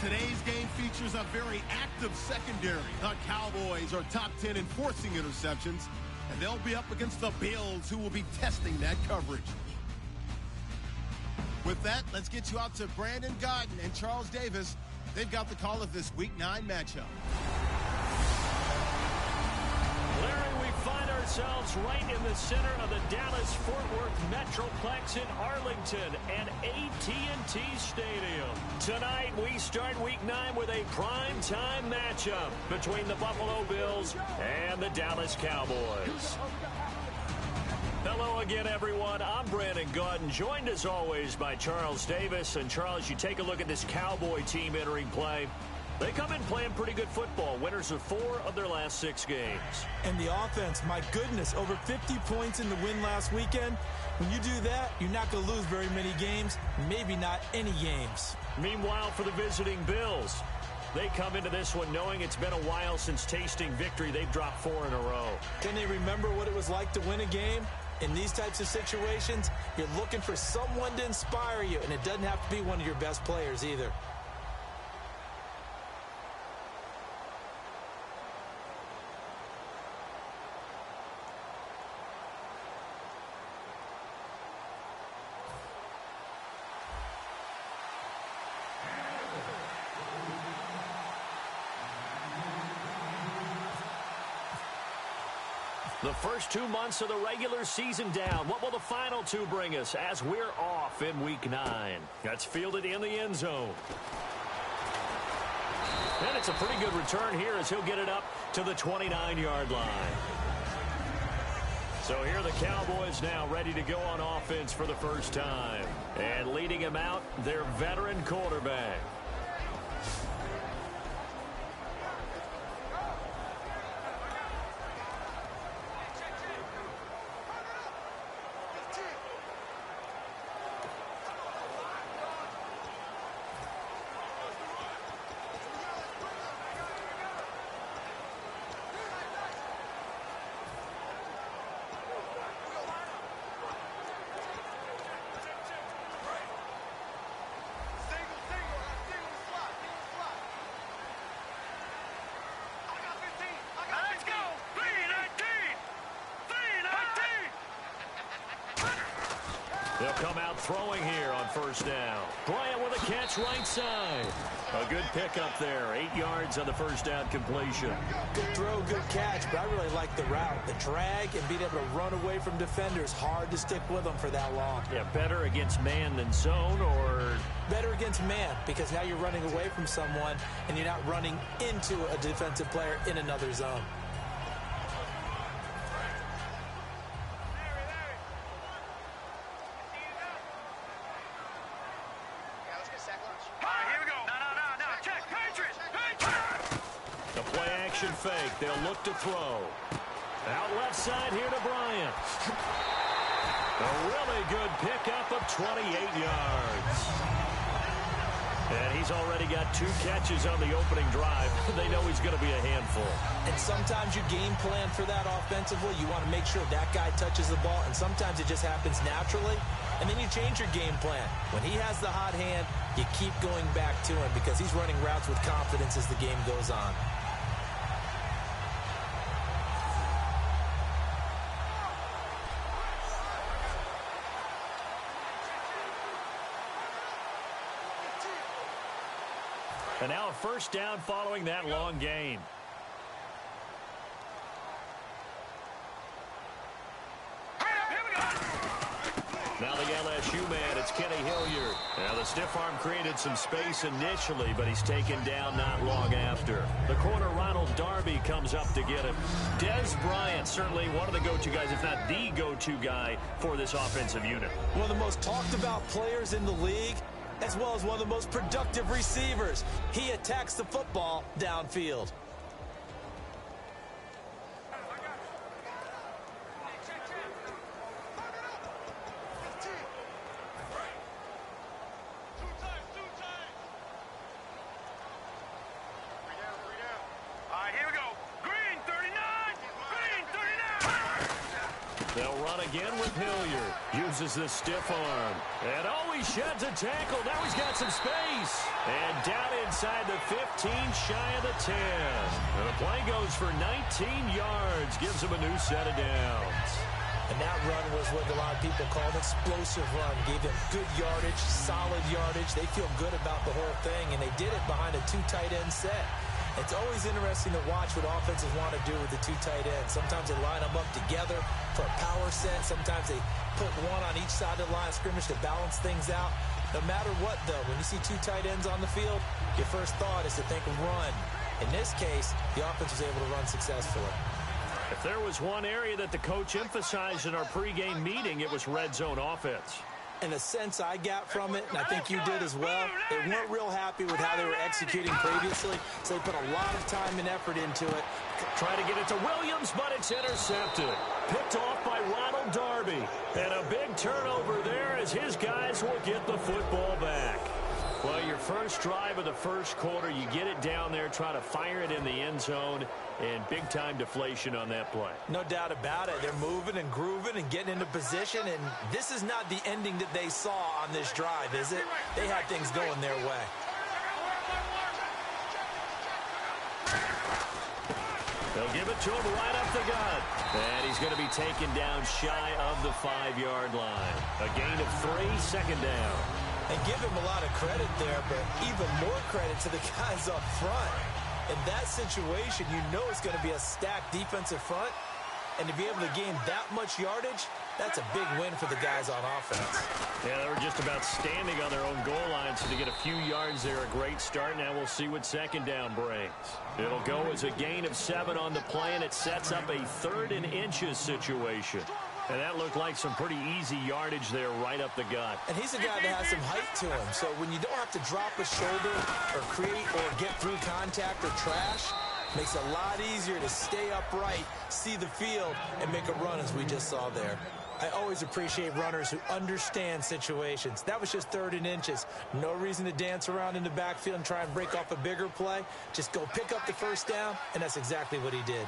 Today's game features a very active secondary. The Cowboys are top 10 in forcing interceptions, and they'll be up against the Bills, who will be testing that coverage. With that, let's get you out to Brandon Gaudin and Charles Davis. They've got the call of this Week 9 matchup. Larry, we find ourselves right in the center of the Dallas-Fort Worth Metroplex in Arlington and AT&T Stadium. Tonight, we start Week 9 with a prime-time matchup between the Buffalo Bills and the Dallas Cowboys. Hello again, everyone. I'm Brandon Gaudin, joined as always by Charles Davis. And Charles, you take a look at this Cowboy team entering play. They come in playing pretty good football, winners of 4 of their last 6 games. And the offense, my goodness, over 50 points in the win last weekend. When you do that, you're not going to lose very many games, maybe not any games. Meanwhile, for the visiting Bills, they come into this one knowing it's been a while since tasting victory. They've dropped 4 in a row. Can they remember what it was like to win a game? In these types of situations, you're looking for someone to inspire you, and it doesn't have to be one of your best players either. The first 2 months of the regular season down. What will the final 2 bring us as we're off in Week 9? That's fielded in the end zone. And it's a pretty good return here as he'll get it up to the 29-yard line. So here are the Cowboys now ready to go on offense for the first time. And leading him out, their veteran quarterback. They'll come out throwing here on first down. Bryant with a catch right side. A good pickup there. 8 yards on the first down completion. Good throw, good catch, but I really like the route. The drag and being able to run away from defenders. Hard to stick with them for that long. Yeah, better against man than zone, or? Better against man, because now you're running away from someone and you're not running into a defensive player in another zone. Fake. They'll look to throw. Out left side here to Bryant. A really good pickup of 28 yards. And he's already got 2 catches on the opening drive. They know he's going to be a handful. And sometimes you game plan for that offensively. You want to make sure that guy touches the ball, and sometimes it just happens naturally. And then you change your game plan. When he has the hot hand, you keep going back to him because he's running routes with confidence as the game goes on. And now a first down following that long gain. Now the LSU man, it's Kenny Hilliard. Now the stiff arm created some space initially, but he's taken down not long after. The corner, Ronald Darby, comes up to get him. Dez Bryant, certainly one of the go-to guys, if not the go-to guy for this offensive unit. One of the most talked about players in the league, as well as one of the most productive receivers. He attacks the football downfield. They'll run again with Hilliard. Uses the stiff arm. And oh, he sheds a tackle. Now he's got some space. And down inside the 15, shy of the 10. And the play goes for 19 yards, gives him a new set of downs. And that run was what a lot of people call an explosive run. Gave them good yardage, solid yardage. They feel good about the whole thing, and they did it behind a two tight end set. It's always interesting to watch what offenses want to do with the two tight ends. Sometimes they line them up together for a power set. Sometimes they put one on each side of the line of scrimmage to balance things out. No matter what, though, when you see two tight ends on the field, your first thought is to think of run. In this case, the offense was able to run successfully. If there was one area that the coach emphasized in our pregame meeting, it was red zone offense. And the sense I got from it, and I think you did as well, they weren't real happy with how they were executing previously, so they put a lot of time and effort into it. Trying to get it to Williams, but it's intercepted. Picked off by Ronald Darby. And a big turnover there as his guys will get the football back. Well, your first drive of the first quarter, you get it down there, try to fire it in the end zone, and big-time deflation on that play. No doubt about it. They're moving and grooving and getting into position, and this is not the ending that they saw on this drive, is it? They had things going their way. They'll give it to him right up the gut. And he's going to be taken down shy of the 5-yard line. A gain of 3, second down. And give him a lot of credit there, but even more credit to the guys up front. In that situation, you know it's going to be a stacked defensive front. And to be able to gain that much yardage, that's a big win for the guys on offense. Yeah, they were just about standing on their own goal line, so to get a few yards there, a great start. Now we'll see what second down brings. It'll go as a gain of 7 on the play, and it sets up a 3rd and inches situation. And that looked like some pretty easy yardage there right up the gut. And he's a guy that has some height to him. So when you don't have to drop a shoulder or create or get through contact or trash, makes it a lot easier to stay upright, see the field, and make a run as we just saw there. I always appreciate runners who understand situations. That was just 3rd and inches. No reason to dance around in the backfield and try and break off a bigger play. Just go pick up the first down, and that's exactly what he did.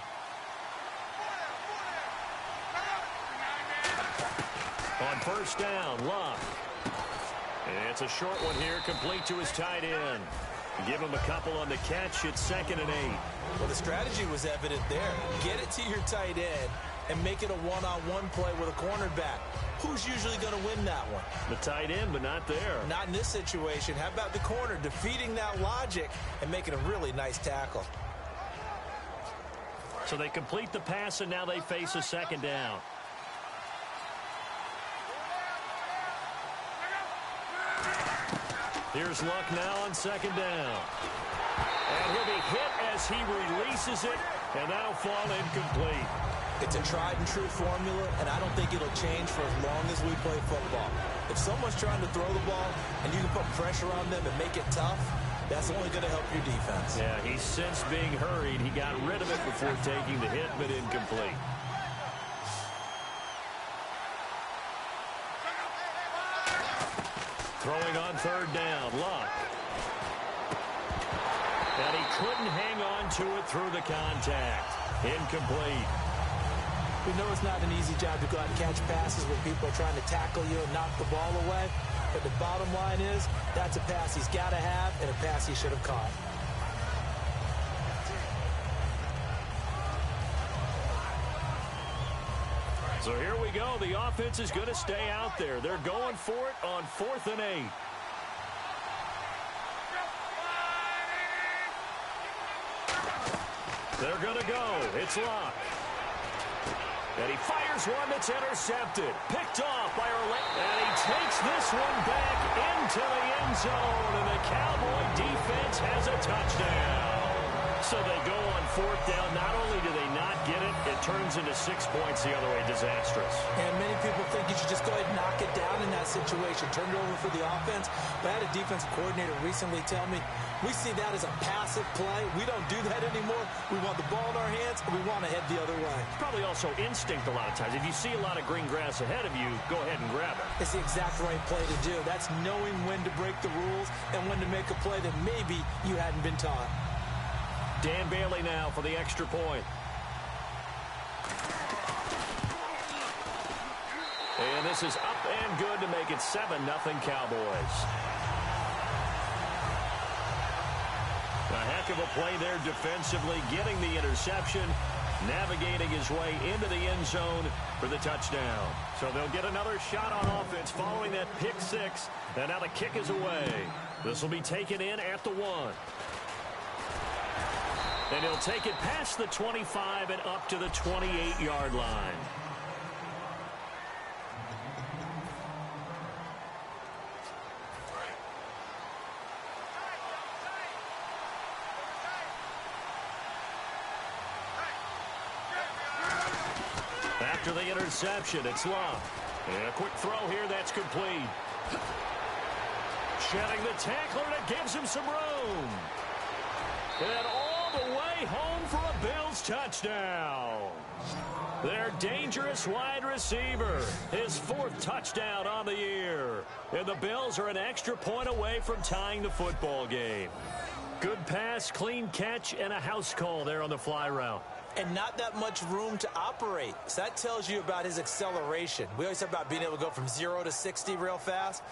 On first down, Luck. And it's a short one here, complete to his tight end. Give him a couple on the catch. It's 2nd and 8. Well, the strategy was evident there. Get it to your tight end and make it a one-on-one play with a cornerback. Who's usually going to win that one? The tight end, but not there. Not in this situation. How about the corner defeating that logic and making a really nice tackle? So they complete the pass, and now they face a 2nd down. Here's Luck now on 2nd down. And he'll be hit as he releases it, and that'll fall incomplete. It's a tried and true formula, and I don't think it'll change for as long as we play football. If someone's trying to throw the ball and you can put pressure on them and make it tough, that's only going to help your defense. Yeah, he's since being hurried. He got rid of it before taking the hit, but incomplete. Throwing on 3rd down, Luck. And he couldn't hang on to it through the contact. Incomplete. We know it's not an easy job to go out and catch passes when people are trying to tackle you and knock the ball away. But the bottom line is, that's a pass he's got to have and a pass he should have caught. So here we go. The offense is going to stay out there. They're going for it on 4th and 8. They're going to go. It's Luck. And he fires one that's intercepted. Picked off by Orlando. And he takes this one back into the end zone. And the Cowboy defense has a touchdown. So they go on 4th down. Not only do they not get it, it turns into 6 points the other way. Disastrous. And many people think you should just go ahead and knock it down in that situation. Turn it over for the offense. But I had a defensive coordinator recently tell me, we see that as a passive play. We don't do that anymore. We want the ball in our hands, and we want to head the other way. Probably also instinct a lot of times. If you see a lot of green grass ahead of you, go ahead and grab it. It's the exact right play to do. That's knowing when to break the rules and when to make a play that maybe you hadn't been taught. Dan Bailey now for the extra point. And this is up and good to make it 7-0 Cowboys. A heck of a play there defensively, getting the interception, navigating his way into the end zone for the touchdown. So they'll get another shot on offense following that pick six. And now the kick is away. This will be taken in at the 1. And he'll take it past the 25 and up to the 28-yard line. After the interception, it's Love. And a quick throw here that's complete. Shedding the tackler, and it gives him some room. And all the way home for a Bills touchdown. Their dangerous wide receiver, his 4th touchdown on the year. And the Bills are an extra point away from tying the football game. Good pass, clean catch, and a house call there on the fly route. And not that much room to operate. So that tells you about his acceleration. We always talk about being able to go from 0 to 60 real fast.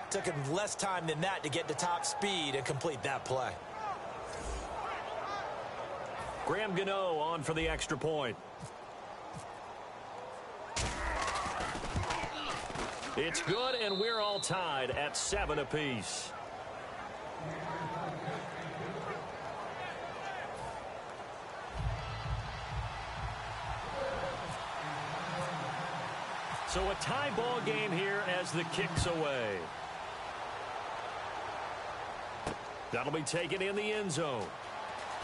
It took him less time than that to get to top speed and complete that play. Graham Gano on for the extra point. It's good, and we're all tied at 7 apiece. So a tie ball game here as the kick's away. That'll be taken in the end zone.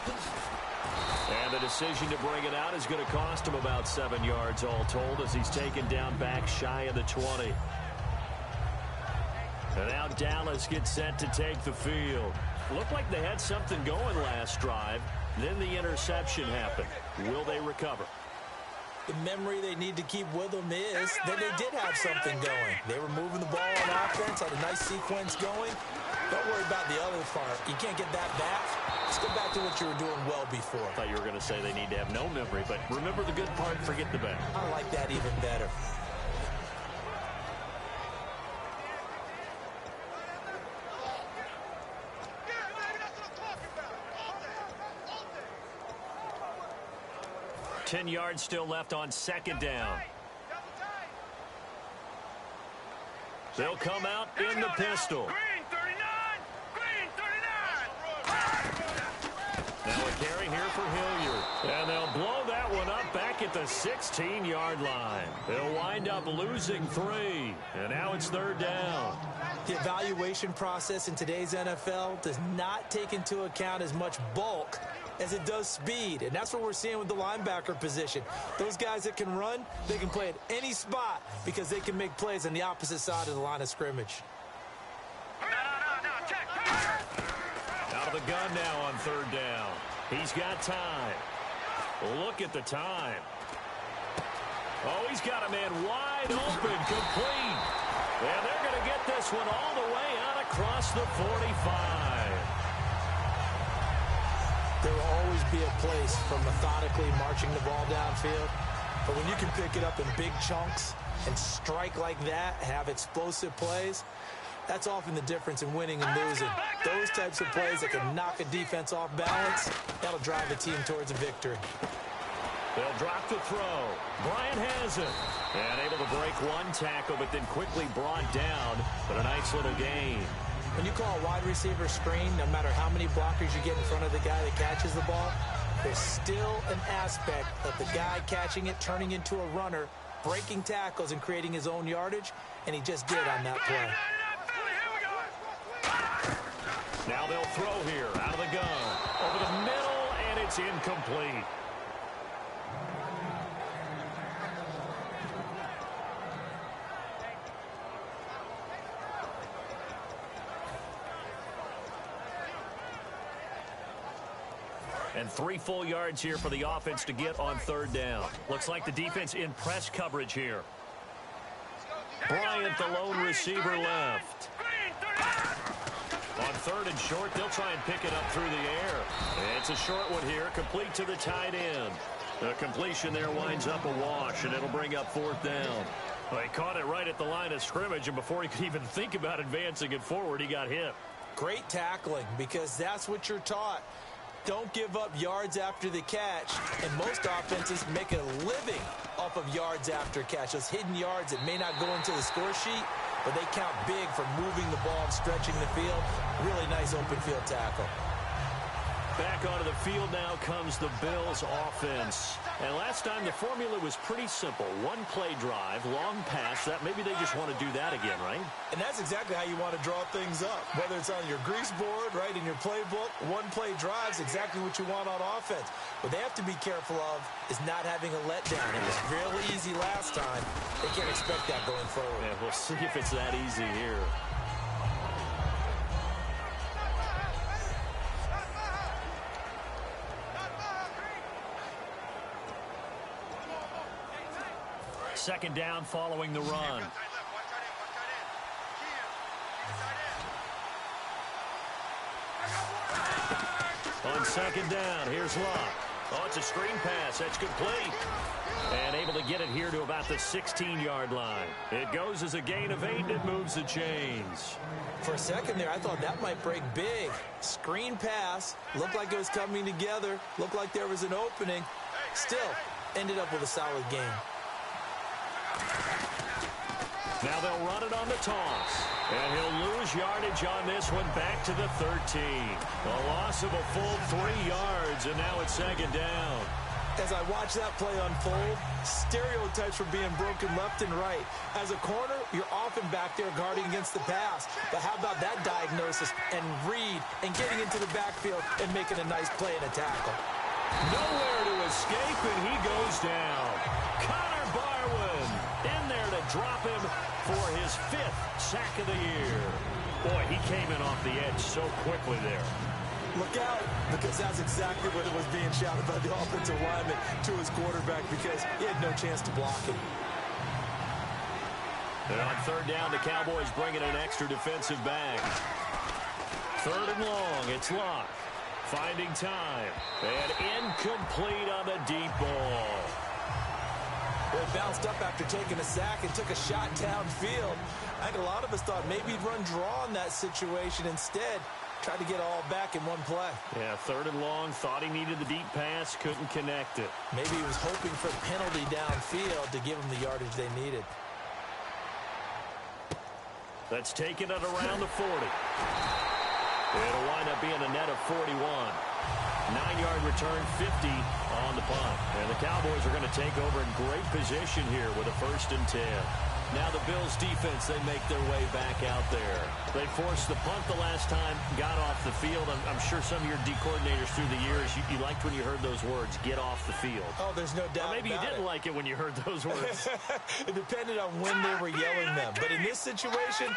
And the decision to bring it out is going to cost him about 7 yards all told as he's taken down back shy of the 20. And now Dallas gets set to take the field. Looked like they had something going last drive. Then the interception happened. Will they recover? The memory they need to keep with them is that they did have something going. They were moving the ball on offense, had a nice sequence going. Don't worry about the other part. You can't get that back. Let's go back to what you were doing well before. I thought you were going to say they need to have no memory, but remember the good part, forget the bad. I like that even better. Ten yards still left on second down. They'll come out in the pistol. Now a carry here for Hilliard. And they'll blow that one up back at the 16-yard line. They'll wind up losing 3. And now it's third down. The evaluation process in today's NFL does not take into account as much bulk as it does speed. And that's what we're seeing with the linebacker position. Those guys that can run, they can play at any spot because they can make plays on the opposite side of the line of scrimmage. Out of the gun now on third down. He's got time. Look at the time. Oh, he's got a man wide open, complete. And they're going to get this one all the way out across the 45. There will always be a place for methodically marching the ball downfield. But when you can pick it up in big chunks and strike like that, have explosive plays, that's often the difference in winning and losing. Those types of plays that can knock a defense off balance, that'll drive a team towards a victory. They'll drop the throw. Bryant has it. And able to break one tackle, but then quickly brought down. But a nice little gain. When you call a wide receiver screen, no matter how many blockers you get in front of the guy that catches the ball, there's still an aspect of the guy catching it, turning into a runner, breaking tackles and creating his own yardage, and he just did on that play. Now they'll throw here out of the gun. Over the middle, and it's incomplete. And 3 full yards here for the offense to get on third down. Looks like the defense in press coverage here. Bryant, the lone receiver, left. On third and short, they'll try and pick it up through the air. It's a short one here, complete to the tight end. The completion there winds up a wash, and it'll bring up fourth down. Well, he caught it right at the line of scrimmage, and before he could even think about advancing it forward, he got hit. Great tackling, because that's what you're taught. Don't give up yards after the catch. And most offenses make a living off of yards after catch. Those hidden yards that may not go into the score sheet, but they count big for moving the ball and stretching the field. Really nice open field tackle. Back onto the field now comes the Bills offense. And last time the formula was pretty simple. One play drive, long pass. That maybe they just want to do that again, right? And that's exactly how you want to draw things up. Whether it's on your grease board, right, in your playbook, one play drives exactly what you want on offense. What they have to be careful of is not having a letdown. It was really easy last time. They can't expect that going forward. Yeah, we'll see if it's that easy here. Second down following the run. On second down, here's Luck. Oh, it's a screen pass. That's complete. And able to get it here to about the 16-yard line. It goes as a gain of 8, and it moves the chains. For a second there, I thought that might break big. Screen pass. Looked like it was coming together. Looked like there was an opening. Still, ended up with a solid game. Now they'll run it on the toss. And he'll lose yardage on this one back to the 13. A loss of a full 3 yards, and now it's second down. As I watch that play unfold, stereotypes were being broken left and right. As a corner, you're often back there guarding against the pass. But how about that diagnosis and read and getting into the backfield and making a nice play and a tackle? Nowhere to escape, and he goes down. Connor Barwin in there to drop him for his 5th sack of the year. Boy, he came in off the edge so quickly there. Look out, because that's exactly what it was being shouted by the offensive lineman to his quarterback, because he had no chance to block it. And on third down, the Cowboys bring in an extra defensive back. Third and long, it's Luck. Finding time. And incomplete on the deep ball. Well, he bounced up after taking a sack and took a shot downfield. I think a lot of us thought maybe he'd run draw in that situation. Instead, tried to get all back in one play. Yeah, third and long. Thought he needed the deep pass. Couldn't connect it. Maybe he was hoping for a penalty downfield to give him the yardage they needed. Let's take it at around the 40. It'll wind up being a net of 41. 9-yard return, 50 on the punt. And the Cowboys are going to take over in great position here with a 1st and 10. Now the Bills defense, they make their way back out there. They forced the punt the last time, got off the field. I'm sure some of your D coordinators through the years, you liked when you heard those words, get off the field. Oh, there's no doubt. Or maybe you didn't like it when you heard those words. It depended on when they were yelling them. But in this situation,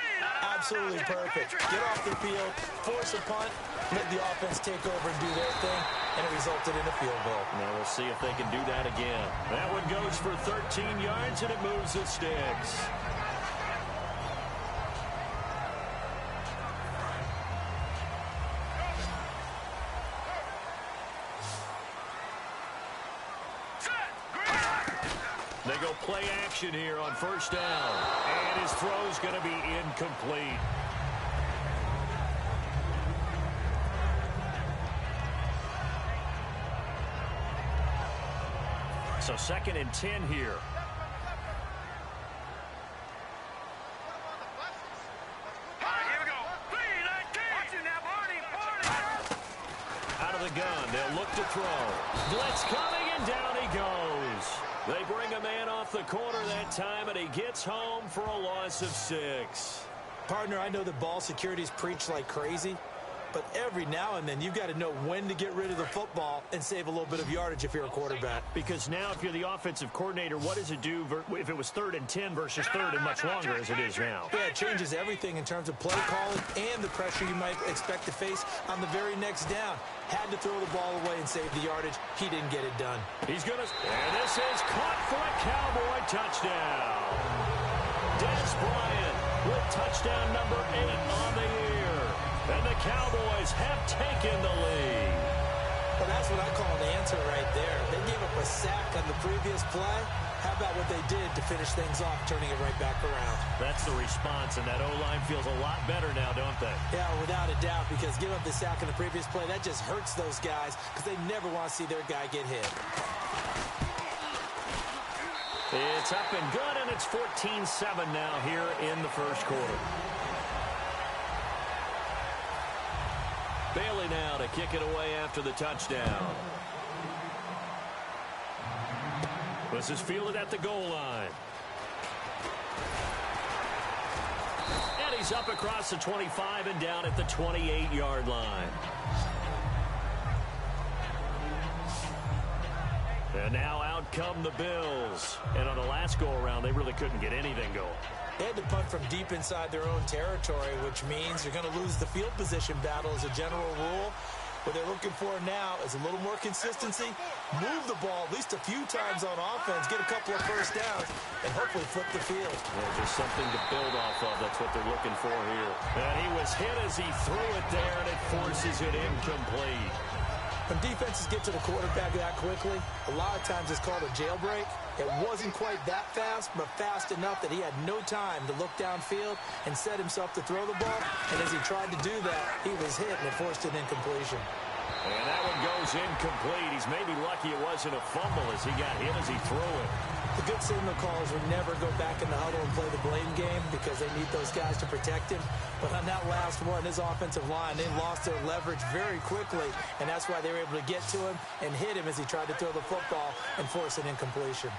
absolutely perfect. Get off the field, force a punt, let the offense take over and do their thing, and it resulted in a field goal. Now we'll see if they can do that again. That one goes for 13 yards, and it moves the sticks. They go play action here on first down. And his throw's going to be incomplete. So 2nd and 10 here. Out of the gun, they'll look to throw. Blitz coming, and down he goes. They bring a man off the corner that time, and he gets home for a loss of 6. Partner, I know that ball security's preached like crazy, but every now and then you've got to know when to get rid of the football and save a little bit of yardage if you're a quarterback. Because now if you're the offensive coordinator, what does it do if it was 3rd and 10 versus 3rd and much longer as it is now? Yeah, it changes everything in terms of play calling and the pressure you might expect to face on the very next down. Had to throw the ball away and save the yardage. He didn't get it done. He's going to... And this is caught for a Cowboy touchdown. Des Bryant with touchdown number 8 on the year. And the Cowboys have taken the lead. Well, that's what I call an answer right there. They gave up a sack on the previous play. How about what they did to finish things off, turning it right back around? That's the response, and that O-line feels a lot better now, don't they? Yeah, without a doubt, because giving up the sack in the previous play, that just hurts those guys because they never want to see their guy get hit. It's up and good, and it's 14-7 now here in the first quarter. Bailey now to kick it away after the touchdown. This is fielded at the goal line. And he's up across the 25 and down at the 28-yard line. And now out come the Bills. And on the last go-around, they really couldn't get anything going. They had to punt from deep inside their own territory, which means you're going to lose the field position battle as a general rule. What they're looking for now is a little more consistency, move the ball at least a few times on offense, get a couple of first downs, and hopefully flip the field. Yeah, just something to build off of. That's what they're looking for here. And he was hit as he threw it there, and it forces it incomplete. When defenses get to the quarterback that quickly, a lot of times it's called a jailbreak. It wasn't quite that fast, but fast enough that he had no time to look downfield and set himself to throw the ball. And as he tried to do that, he was hit, and it forced an incompletion. And that one goes incomplete. He's maybe lucky it wasn't a fumble as he got hit as he threw it. The good signal callers would never go back in the huddle and play the blame game because they need those guys to protect him. But on that last one, his offensive line, they lost their leverage very quickly, and that's why they were able to get to him and hit him as he tried to throw the football and force an incompletion.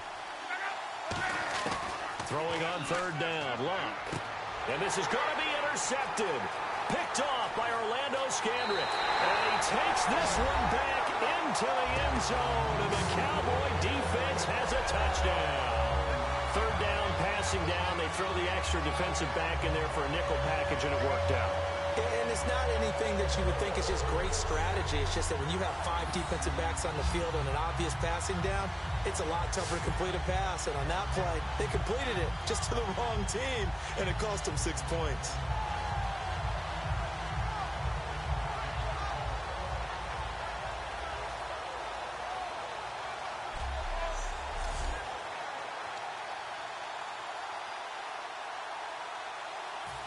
Throwing on third down, Luck. And this is going to be intercepted. Picked off by Orlando Scandrick. And he takes this one back into the end zone. And the Cowboy defense has a touchdown. Third down, passing down. They throw the extra defensive back in there for a nickel package, and it worked out. And it's not anything that you would think is just great strategy. It's just that when you have 5 defensive backs on the field on an obvious passing down, it's a lot tougher to complete a pass. And on that play, they completed it just to the wrong team, and it cost them 6 points.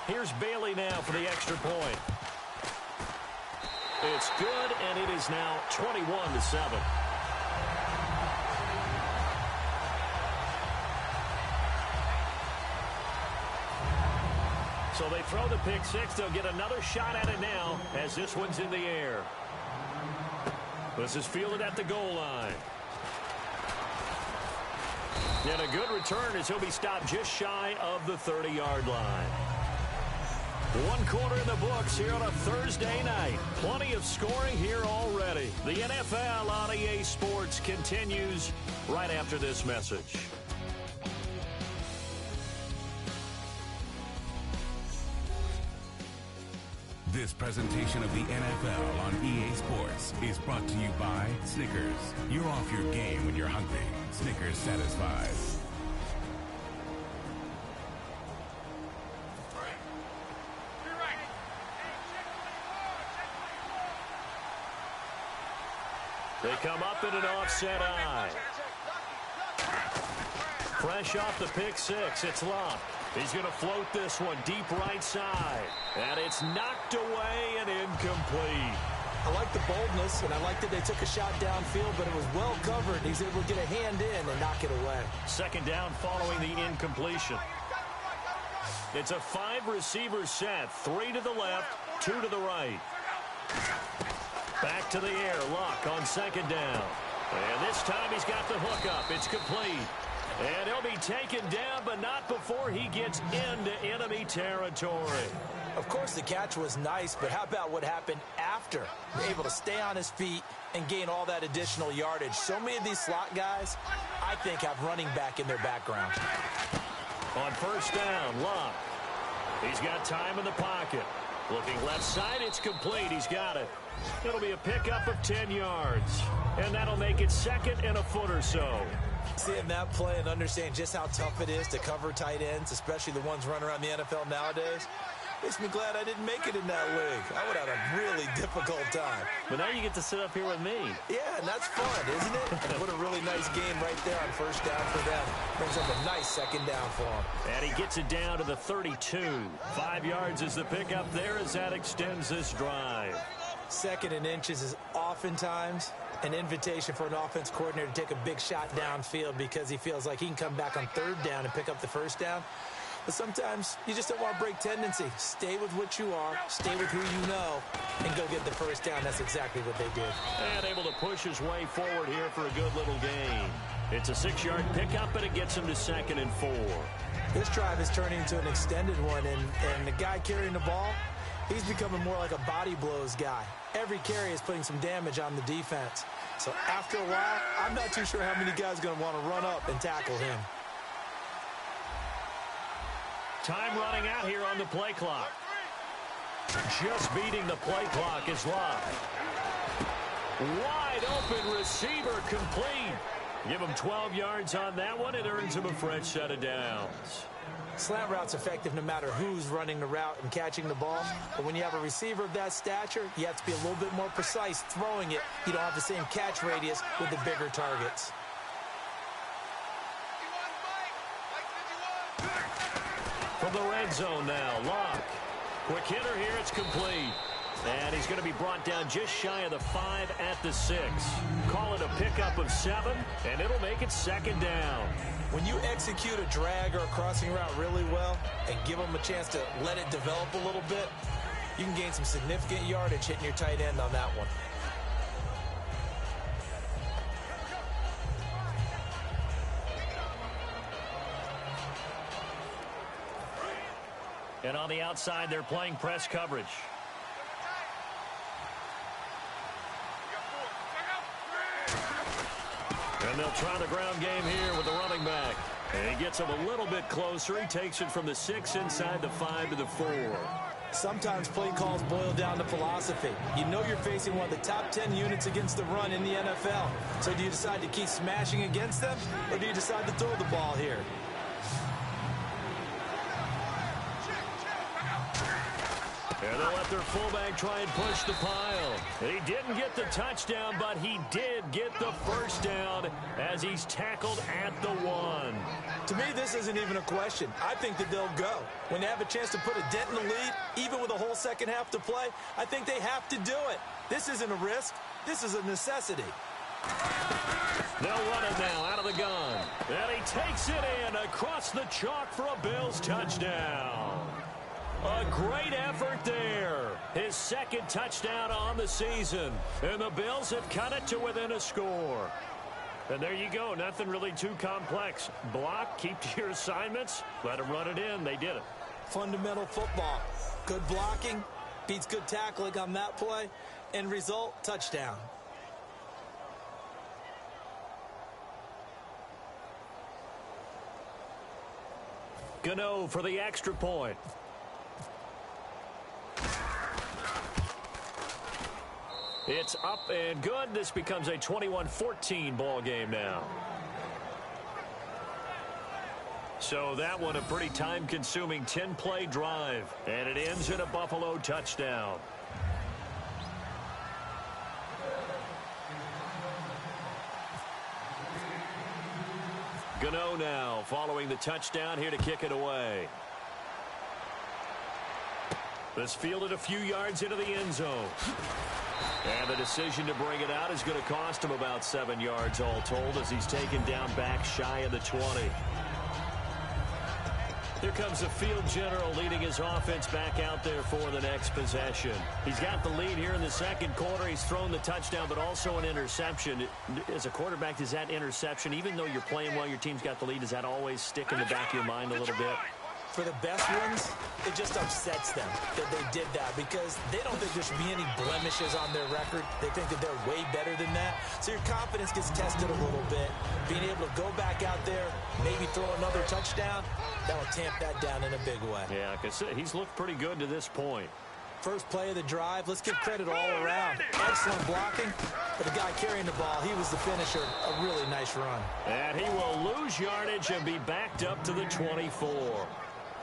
Here's Bailey now for the extra point. It's good, and it is now 21-7. So they throw the pick six. They'll get another shot at it now as this one's in the air. This is fielded at the goal line. And a good return as he'll be stopped just shy of the 30-yard line. One quarter in the books here on a Thursday night. Plenty of scoring here already. The NFL on EA Sports continues right after this message. This presentation of the NFL on EA Sports is brought to you by Snickers. You're off your game when you're hungry. Snickers satisfies. They come up in an offset eye. Fresh off the pick six, it's Luck. He's going to float this one deep right side. And it's knocked away and incomplete. I like the boldness, and I like that they took a shot downfield, but it was well covered. He's able to get a hand in and knock it away. Second down following the incompletion. It's a 5-receiver set. 3 to the left, 2 to the right. Back to the air, Luck on second down. And this time he's got the hook up. It's complete. And he'll be taken down, but not before he gets into enemy territory. Of course, the catch was nice, but how about what happened after? Able to stay on his feet and gain all that additional yardage. So many of these slot guys, I think, have running back in their background. On first down, Luck. He's got time in the pocket. Looking left side, it's complete. He's got it. It'll be a pickup of 10 yards. And that'll make it second and a foot or so. Seeing that play and understand just how tough it is to cover tight ends, especially the ones running around the NFL nowadays, Makes me glad I didn't make it in that league. I would have had a really difficult time. But now you get to sit up here with me. Yeah, and that's fun, isn't it? And what a really nice game right there on first down for them. Brings up a nice second down for them. And he gets it down to the 32. 5 yards is the pickup there as that extends this drive. 2nd and inches is oftentimes an invitation for an offense coordinator to take a big shot downfield because he feels like he can come back on 3rd down and pick up the 1st down. But sometimes you just don't want to break tendency. Stay with what you are, stay with who you know, and go get the 1st down. That's exactly what they did. And able to push his way forward here for a good little gain. It's a 6-yard pickup, and it gets him to 2nd and 4. This drive is turning into an extended one, and the guy carrying the ball, he's becoming more like a body blows guy. Every carry is putting some damage on the defense. So after a while, I'm not too sure how many guys are going to want to run up and tackle him. Time running out here on the play clock. Just beating the play clock is live. Wide open receiver complete. Give him 12 yards on that one. It earns him a fresh set of downs. Slant route's effective no matter who's running the route and catching the ball. But when you have a receiver of that stature, you have to be a little bit more precise throwing it. You don't have the same catch radius with the bigger targets. From the red zone now, Locke. Quick hitter here, it's complete. And he's going to be brought down just shy of the 5 at the 6. Call it a pickup of 7, and it'll make it 2nd down. When you execute a drag or a crossing route really well and give them a chance to let it develop a little bit, you can gain some significant yardage hitting your tight end on that one. And on the outside, they're playing press coverage. And they'll try the ground game here with the running back. And he gets him a little bit closer. He takes it from the 6 inside the 5 to the 4. Sometimes play calls boil down to philosophy. You know you're facing one of the top 10 units against the run in the NFL. So do you decide to keep smashing against them, or do you decide to throw the ball here? And they'll let their fullback try and push the pile. He didn't get the touchdown, but he did get the 1st down as he's tackled at the 1. To me, this isn't even a question. I think that they'll go. When they have a chance to put a dent in the lead, even with a whole second half to play, I think they have to do it. This isn't a risk. This is a necessity. They'll run it now out of the gun. And he takes it in across the chalk for a Bills touchdown. A great effort there. His 2nd touchdown on the season. And the Bills have cut it to within a score. And there you go. Nothing really too complex. Block, keep to your assignments, let them run it in. They did it. Fundamental football. Good blocking beats good tackling on that play. End result, touchdown. Gano for the extra point. It's up and good. This becomes a 21-14 ball game now. So that one a pretty time-consuming 10-play drive. And it ends in a Buffalo touchdown. Gano now following the touchdown here to kick it away. This fielded a few yards into the end zone. And the decision to bring it out is going to cost him about 7 yards all told as he's taken down back shy of the 20. Here comes the field general leading his offense back out there for the next possession. He's got the lead here in the 2nd quarter. He's thrown the touchdown, but also an interception. As a quarterback, does that interception, even though you're playing well, your team's got the lead, does that always stick in the back of your mind a little bit? For the best ones, it just upsets them that they did that because they don't think there should be any blemishes on their record. They think that they're way better than that. So your confidence gets tested a little bit. Being able to go back out there, maybe throw another touchdown, that will tamp that down in a big way. Yeah, because he's looked pretty good to this point. First play of the drive, let's give credit all around. Excellent blocking, but the guy carrying the ball, he was the finisher. A really nice run. And he will lose yardage and be backed up to the 24.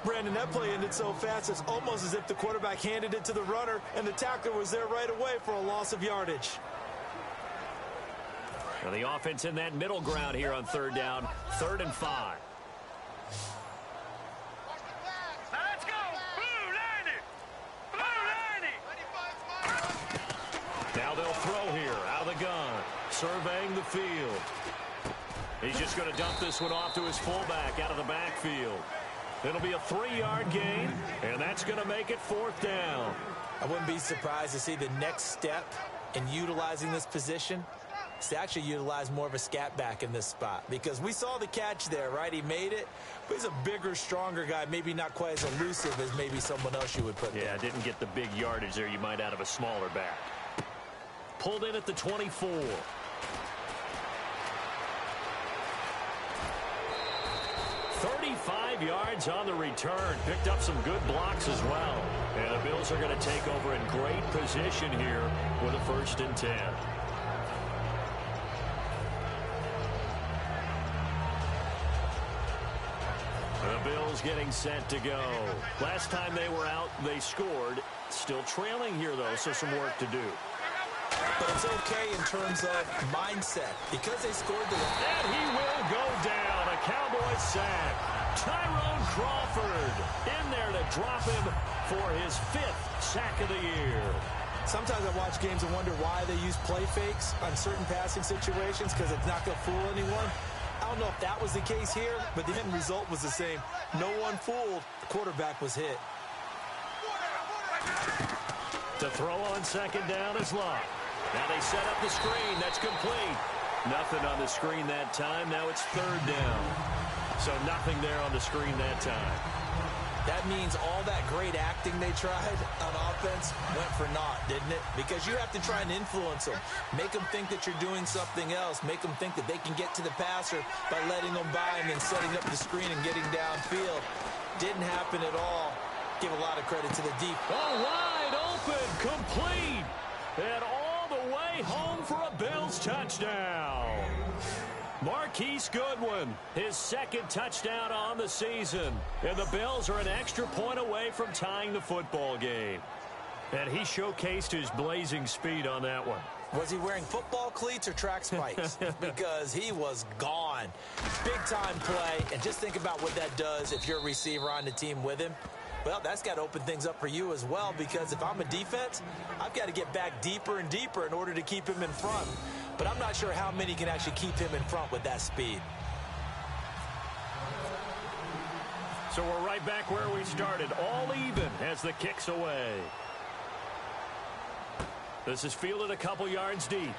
Brandon, that play ended so fast, it's almost as if the quarterback handed it to the runner, and the tackler was there right away for a loss of yardage. Now the offense in that middle ground here on third down, 3rd and 5. Let's go! Blue 90! Blue 90! Now they'll throw here, out of the gun, surveying the field. He's just going to dump this one off to his fullback out of the backfield. It'll be a 3-yard gain, and that's going to make it 4th down. I wouldn't be surprised to see the next step in utilizing this position is to actually utilize more of a scat back in this spot, because we saw the catch there, right? He made it, but he's a bigger, stronger guy, maybe not quite as elusive as maybe someone else you would put there. Yeah, didn't get the big yardage there you might out of a smaller back. Pulled in at the 24. 35 yards on the return. Picked up some good blocks as well. And the Bills are going to take over in great position here with a 1st and 10. The Bills getting set to go. Last time they were out, they scored. Still trailing here, though, so some work to do. But it's okay in terms of mindset, because they scored the... And he will go down. A Cowboys sack. Tyrone Crawford in there to drop him for his 5th sack of the year. Sometimes I watch games and wonder why they use play fakes on certain passing situations, because it's not going to fool anyone. I don't know if that was the case here, but the end result was the same. No one fooled. The quarterback was hit. To throw on 2nd down is Locke. Now they set up the screen. That's complete. Nothing on the screen that time. Now it's 3rd down. So nothing there on the screen that time. That means all that great acting they tried on offense went for naught, didn't it? Because you have to try and influence them. Make them think that you're doing something else. Make them think that they can get to the passer by letting them by and then setting up the screen and getting downfield. Didn't happen at all. Give a lot of credit to the deep. Oh, wide open, complete, and all the way home for a Bills touchdown. Marquise Goodwin, his 2nd touchdown on the season. And the Bills are an extra point away from tying the football game. And he showcased his blazing speed on that one. Was he wearing football cleats or track spikes? Because he was gone. Big-time play. And just think about what that does if you're a receiver on the team with him. Well, that's got to open things up for you as well, because if I'm a defense, I've got to get back deeper and deeper in order to keep him in front. But I'm not sure how many can actually keep him in front with that speed. So we're right back where we started, all even as the kick's away. This is fielded a couple yards deep.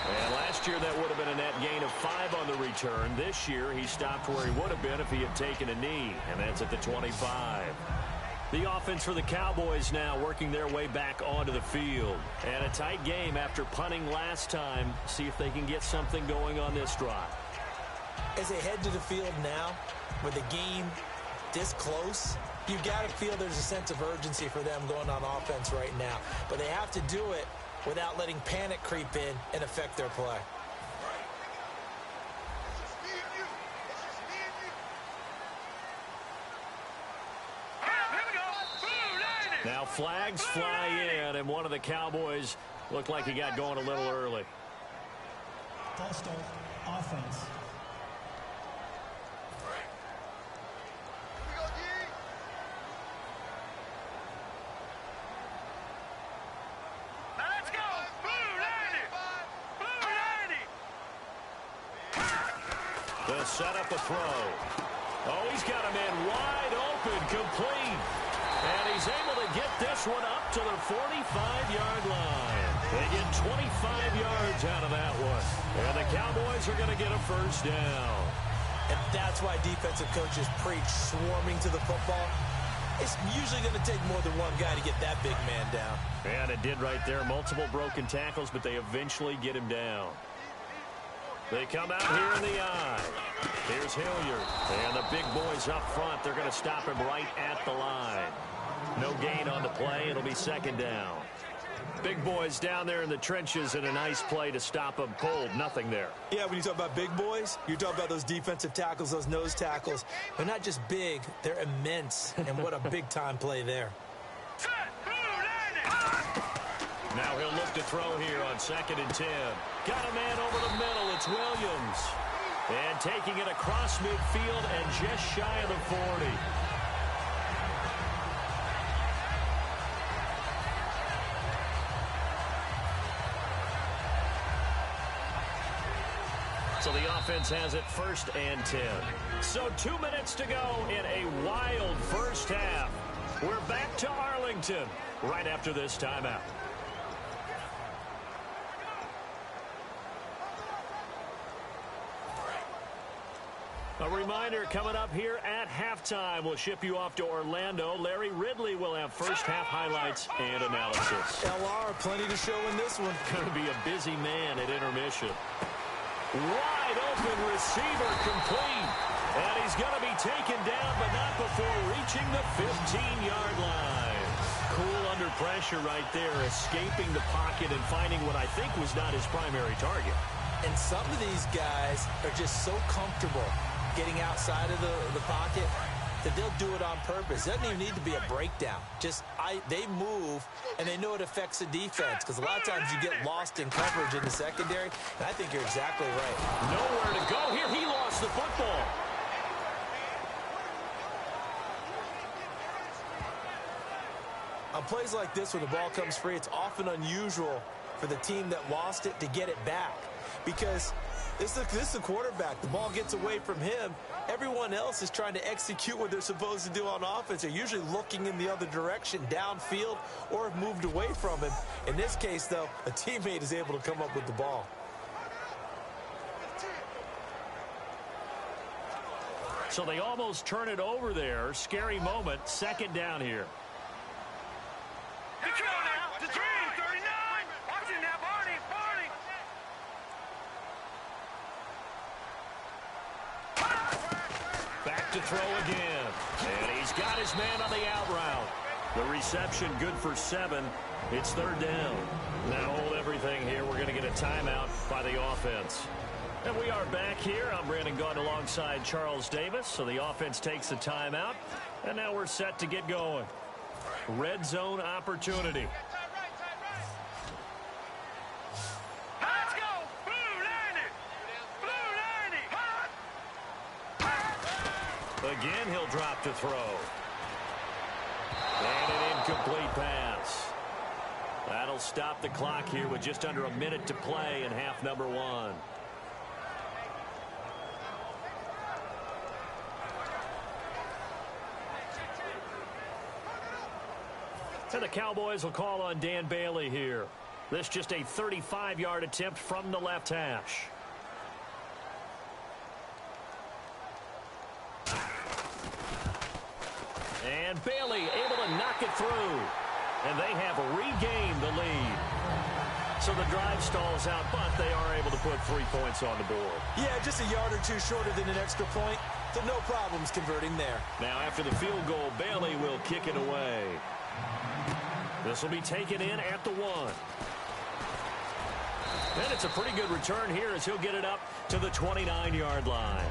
And last year that would have been a net gain of 5 on the return. This year he stopped where he would have been if he had taken a knee, and that's at the 25. The offense for the Cowboys now working their way back onto the field. And a tight game after punting last time. See if they can get something going on this drive. As they head to the field now, with the game this close, you got to feel there's a sense of urgency for them going on offense right now. But they have to do it without letting panic creep in and affect their play. Now flags fly in, and one of the Cowboys looked like he got going a little early. False start, offense. Let's go! Blue 90! Blue 90! To set up a throw. Oh, he's got a man wide open, complete. And he's able to get this one up to the 45-yard line. They get 25 yards out of that one. And the Cowboys are going to get a 1st down. And that's why defensive coaches preach swarming to the football. It's usually going to take more than one guy to get that big man down. And it did right there. Multiple broken tackles, but they eventually get him down. They come out here in the eye. Here's Hilliard. And the big boys up front, they're going to stop him right at the line. No gain on the play. It'll be 2nd down. Big boys down there in the trenches, and a nice play to stop them cold. Nothing there. Yeah, when you talk about big boys, you talk about those defensive tackles, those nose tackles. They're not just big, they're immense. And what a big-time play there. Now he'll look to throw here on 2nd and 10. Got a man over the middle. It's Williams. And taking it across midfield and just shy of the 40. So the offense has it 1st and 10. So 2 minutes to go in a wild first half. We're back to Arlington right after this timeout. A reminder coming up here at halftime. We'll ship you off to Orlando. Larry Ridley will have first half highlights and analysis. LR, plenty to show in this one. Going to be a busy man at intermission. Wide open receiver complete. And he's going to be taken down, but not before reaching the 15-yard line. Cool under pressure right there, escaping the pocket and finding what I think was not his primary target. And some of these guys are just so comfortable getting outside of the pocket that they'll do it on purpose. It doesn't even need to be a breakdown. They move, and they know it affects the defense, because a lot of times you get lost in coverage in the secondary, and I think you're exactly right. Nowhere to go here. He lost the football. On plays like this where the ball comes free, it's often unusual for the team that lost it to get it back, because this is the quarterback. The ball gets away from him. Everyone else is trying to execute what they're supposed to do on offense. They're usually looking in the other direction, downfield, or have moved away from him. In this case, though, a teammate is able to come up with the ball. So they almost turn it over there. Scary moment. 2nd down here. Back to throw again. And he's got his man on the out route. The reception good for 7. It's 3rd down. Now hold everything here. We're going to get a timeout by the offense. And we are back here. I'm Brandon Gaunt alongside Charles Davis. So the offense takes the timeout. And now we're set to get going. Red zone opportunity. Again, he'll drop to throw. And an incomplete pass. That'll stop the clock here with just under a minute to play in half number 1. And the Cowboys will call on Dan Bailey here. This just a 35-yard attempt from the left hash. And Bailey able to knock it through. And they have regained the lead. So the drive stalls out, but they are able to put 3 points on the board. Yeah, just a yard or two shorter than an extra point. So no problems converting there. Now after the field goal, Bailey will kick it away. This will be taken in at the 1. And it's a pretty good return here as he'll get it up to the 29-yard line.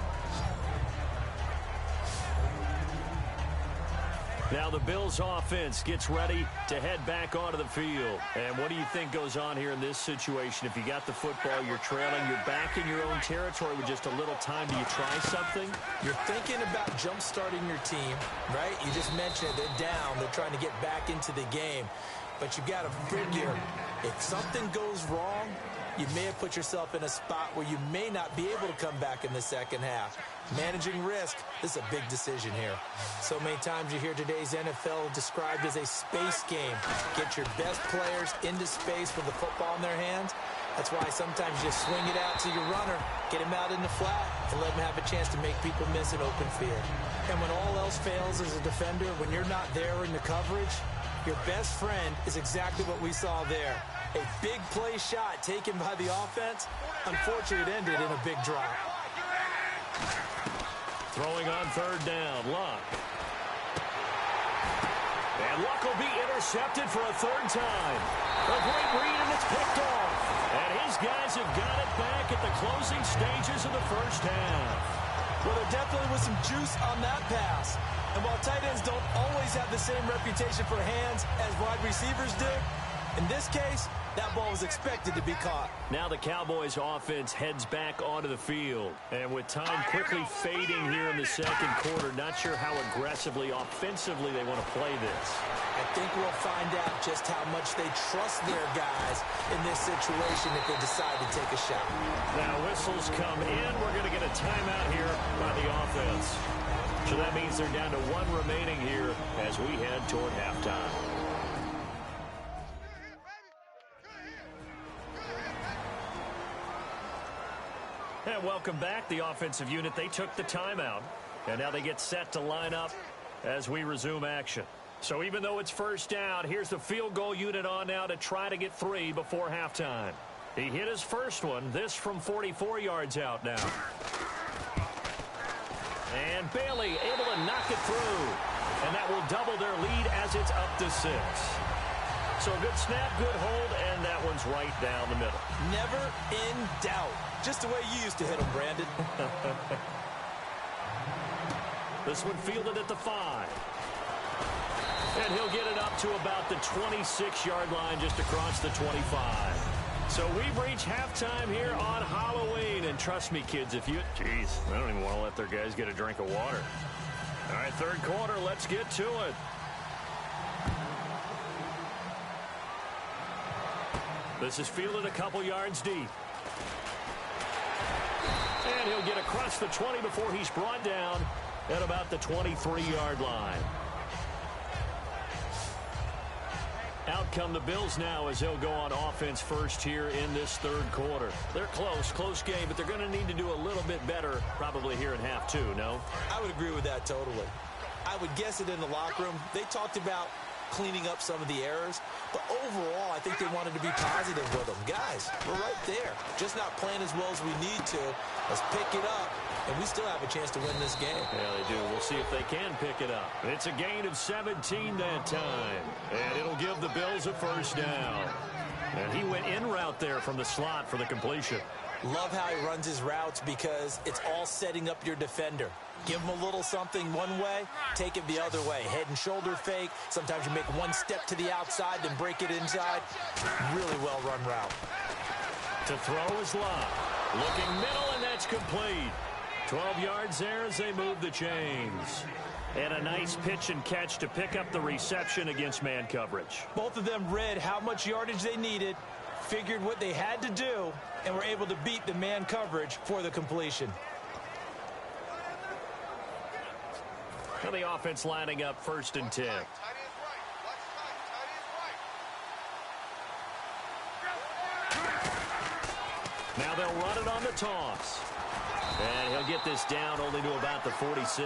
Now the Bills offense gets ready to head back onto the field. And what do you think goes on here in this situation? If you got the football, you're trailing, you're back in your own territory with just a little time. Do you try something? You're thinking about jump-starting your team, right? You just mentioned it. They're down. They're trying to get back into the game. But you got to figure, if something goes wrong, you may have put yourself in a spot where you may not be able to come back in the second half. Managing risk, this is a big decision here. So many times you hear today's NFL described as a space game. Get your best players into space with the football in their hands. That's why sometimes you just swing it out to your runner, get him out in the flat, and let him have a chance to make people miss an open field. And when all else fails as a defender, when you're not there in the coverage, your best friend is exactly what we saw there. A big play shot taken by the offense. Unfortunately, it ended in a big drop. Throwing on 3rd down, Luck. And Luck will be intercepted for a 3rd time. A great read, and it's picked off. And his guys have got it back at the closing stages of the first half. Well, there definitely was some juice on that pass. And while tight ends don't always have the same reputation for hands as wide receivers do, in this case, that ball was expected to be caught. Now the Cowboys offense heads back onto the field. And with time quickly fading here in the second quarter, not sure how aggressively, offensively they want to play this. I think we'll find out just how much they trust their guys in this situation if they decide to take a shot. Now whistles come in. We're going to get a timeout here by the offense. So that means they're down to one remaining here as we head toward halftime. And welcome back, the offensive unit. They took the timeout, and now they get set to line up as we resume action. So even though it's first down, here's the field goal unit on now to try to get 3 before halftime. He hit his first one, this from 44 yards out now. And Bailey able to knock it through, and that will double their lead as it's up to 6. So a good snap, good hold, and that one's right down the middle. Never in doubt. Just the way you used to hit them, Brandon. This one fielded at the 5. And he'll get it up to about the 26-yard line, just across the 25. So we've reached halftime here on Halloween. And trust me, kids, I don't even want to let their guys get a drink of water. All right, third quarter, let's get to it. This is fielded a couple yards deep. And he'll get across the 20 before he's brought down at about the 23-yard line. Out come the Bills now as they'll go on offense first here in this third quarter. They're close game, but they're going to need to do a little bit better probably here in half 2, no? I would agree with that totally. I would guess it in the locker room. They talked about cleaning up some of the errors, but overall, I think they wanted to be positive with them. Guys, we're right there. Just not playing as well as we need to. Let's pick it up, and we still have a chance to win this game. Yeah, they do. We'll see if they can pick it up. It's a gain of 17 that time, and it'll give the Bills a first down. And he went in route there from the slot for the completion. Love how he runs his routes because it's all setting up your defender. Give him a little something one way, take it the other way. Head and shoulder fake. Sometimes you make one step to the outside, then break it inside. Really well-run route. To throw is Love. Looking middle, and that's complete. 12 yards there as they move the chains. And a nice pitch and catch to pick up the reception against man coverage. Both of them read how much yardage they needed, figured what they had to do, and were able to beat the man coverage for the completion. And the offense lining up 1st and 10. Now they'll run it on the toss. And he'll get this down only to about the 46.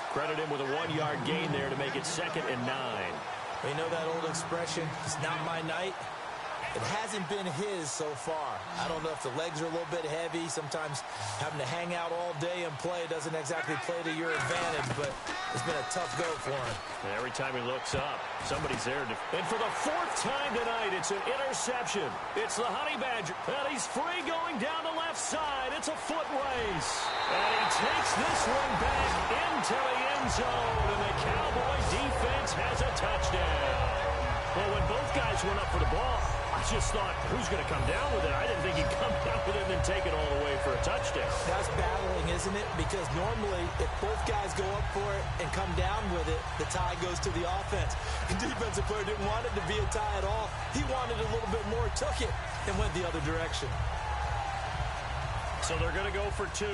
Credit him with a 1-yard gain there to make it 2nd and 9. You know that old expression, it's not my night? It hasn't been his so far. I don't know if the legs are a little bit heavy. Sometimes having to hang out all day and play doesn't exactly play to your advantage, but it's been a tough go for him. And every time he looks up, somebody's there. And for the 4th time tonight, it's an interception. It's the Honey Badger. And he's free going down the left side. It's a foot race. And he takes this one back into the end zone. And the Cowboy defense has a touchdown. Well, when both guys went up for the ball, I just thought, who's going to come down with it? I didn't think he'd come down with it and then take it all the way for a touchdown. That's battling, isn't it? Because normally, if both guys go up for it and come down with it, the tie goes to the offense. The defensive player didn't want it to be a tie at all. He wanted a little bit more, took it, and went the other direction. So they're going to go for 2.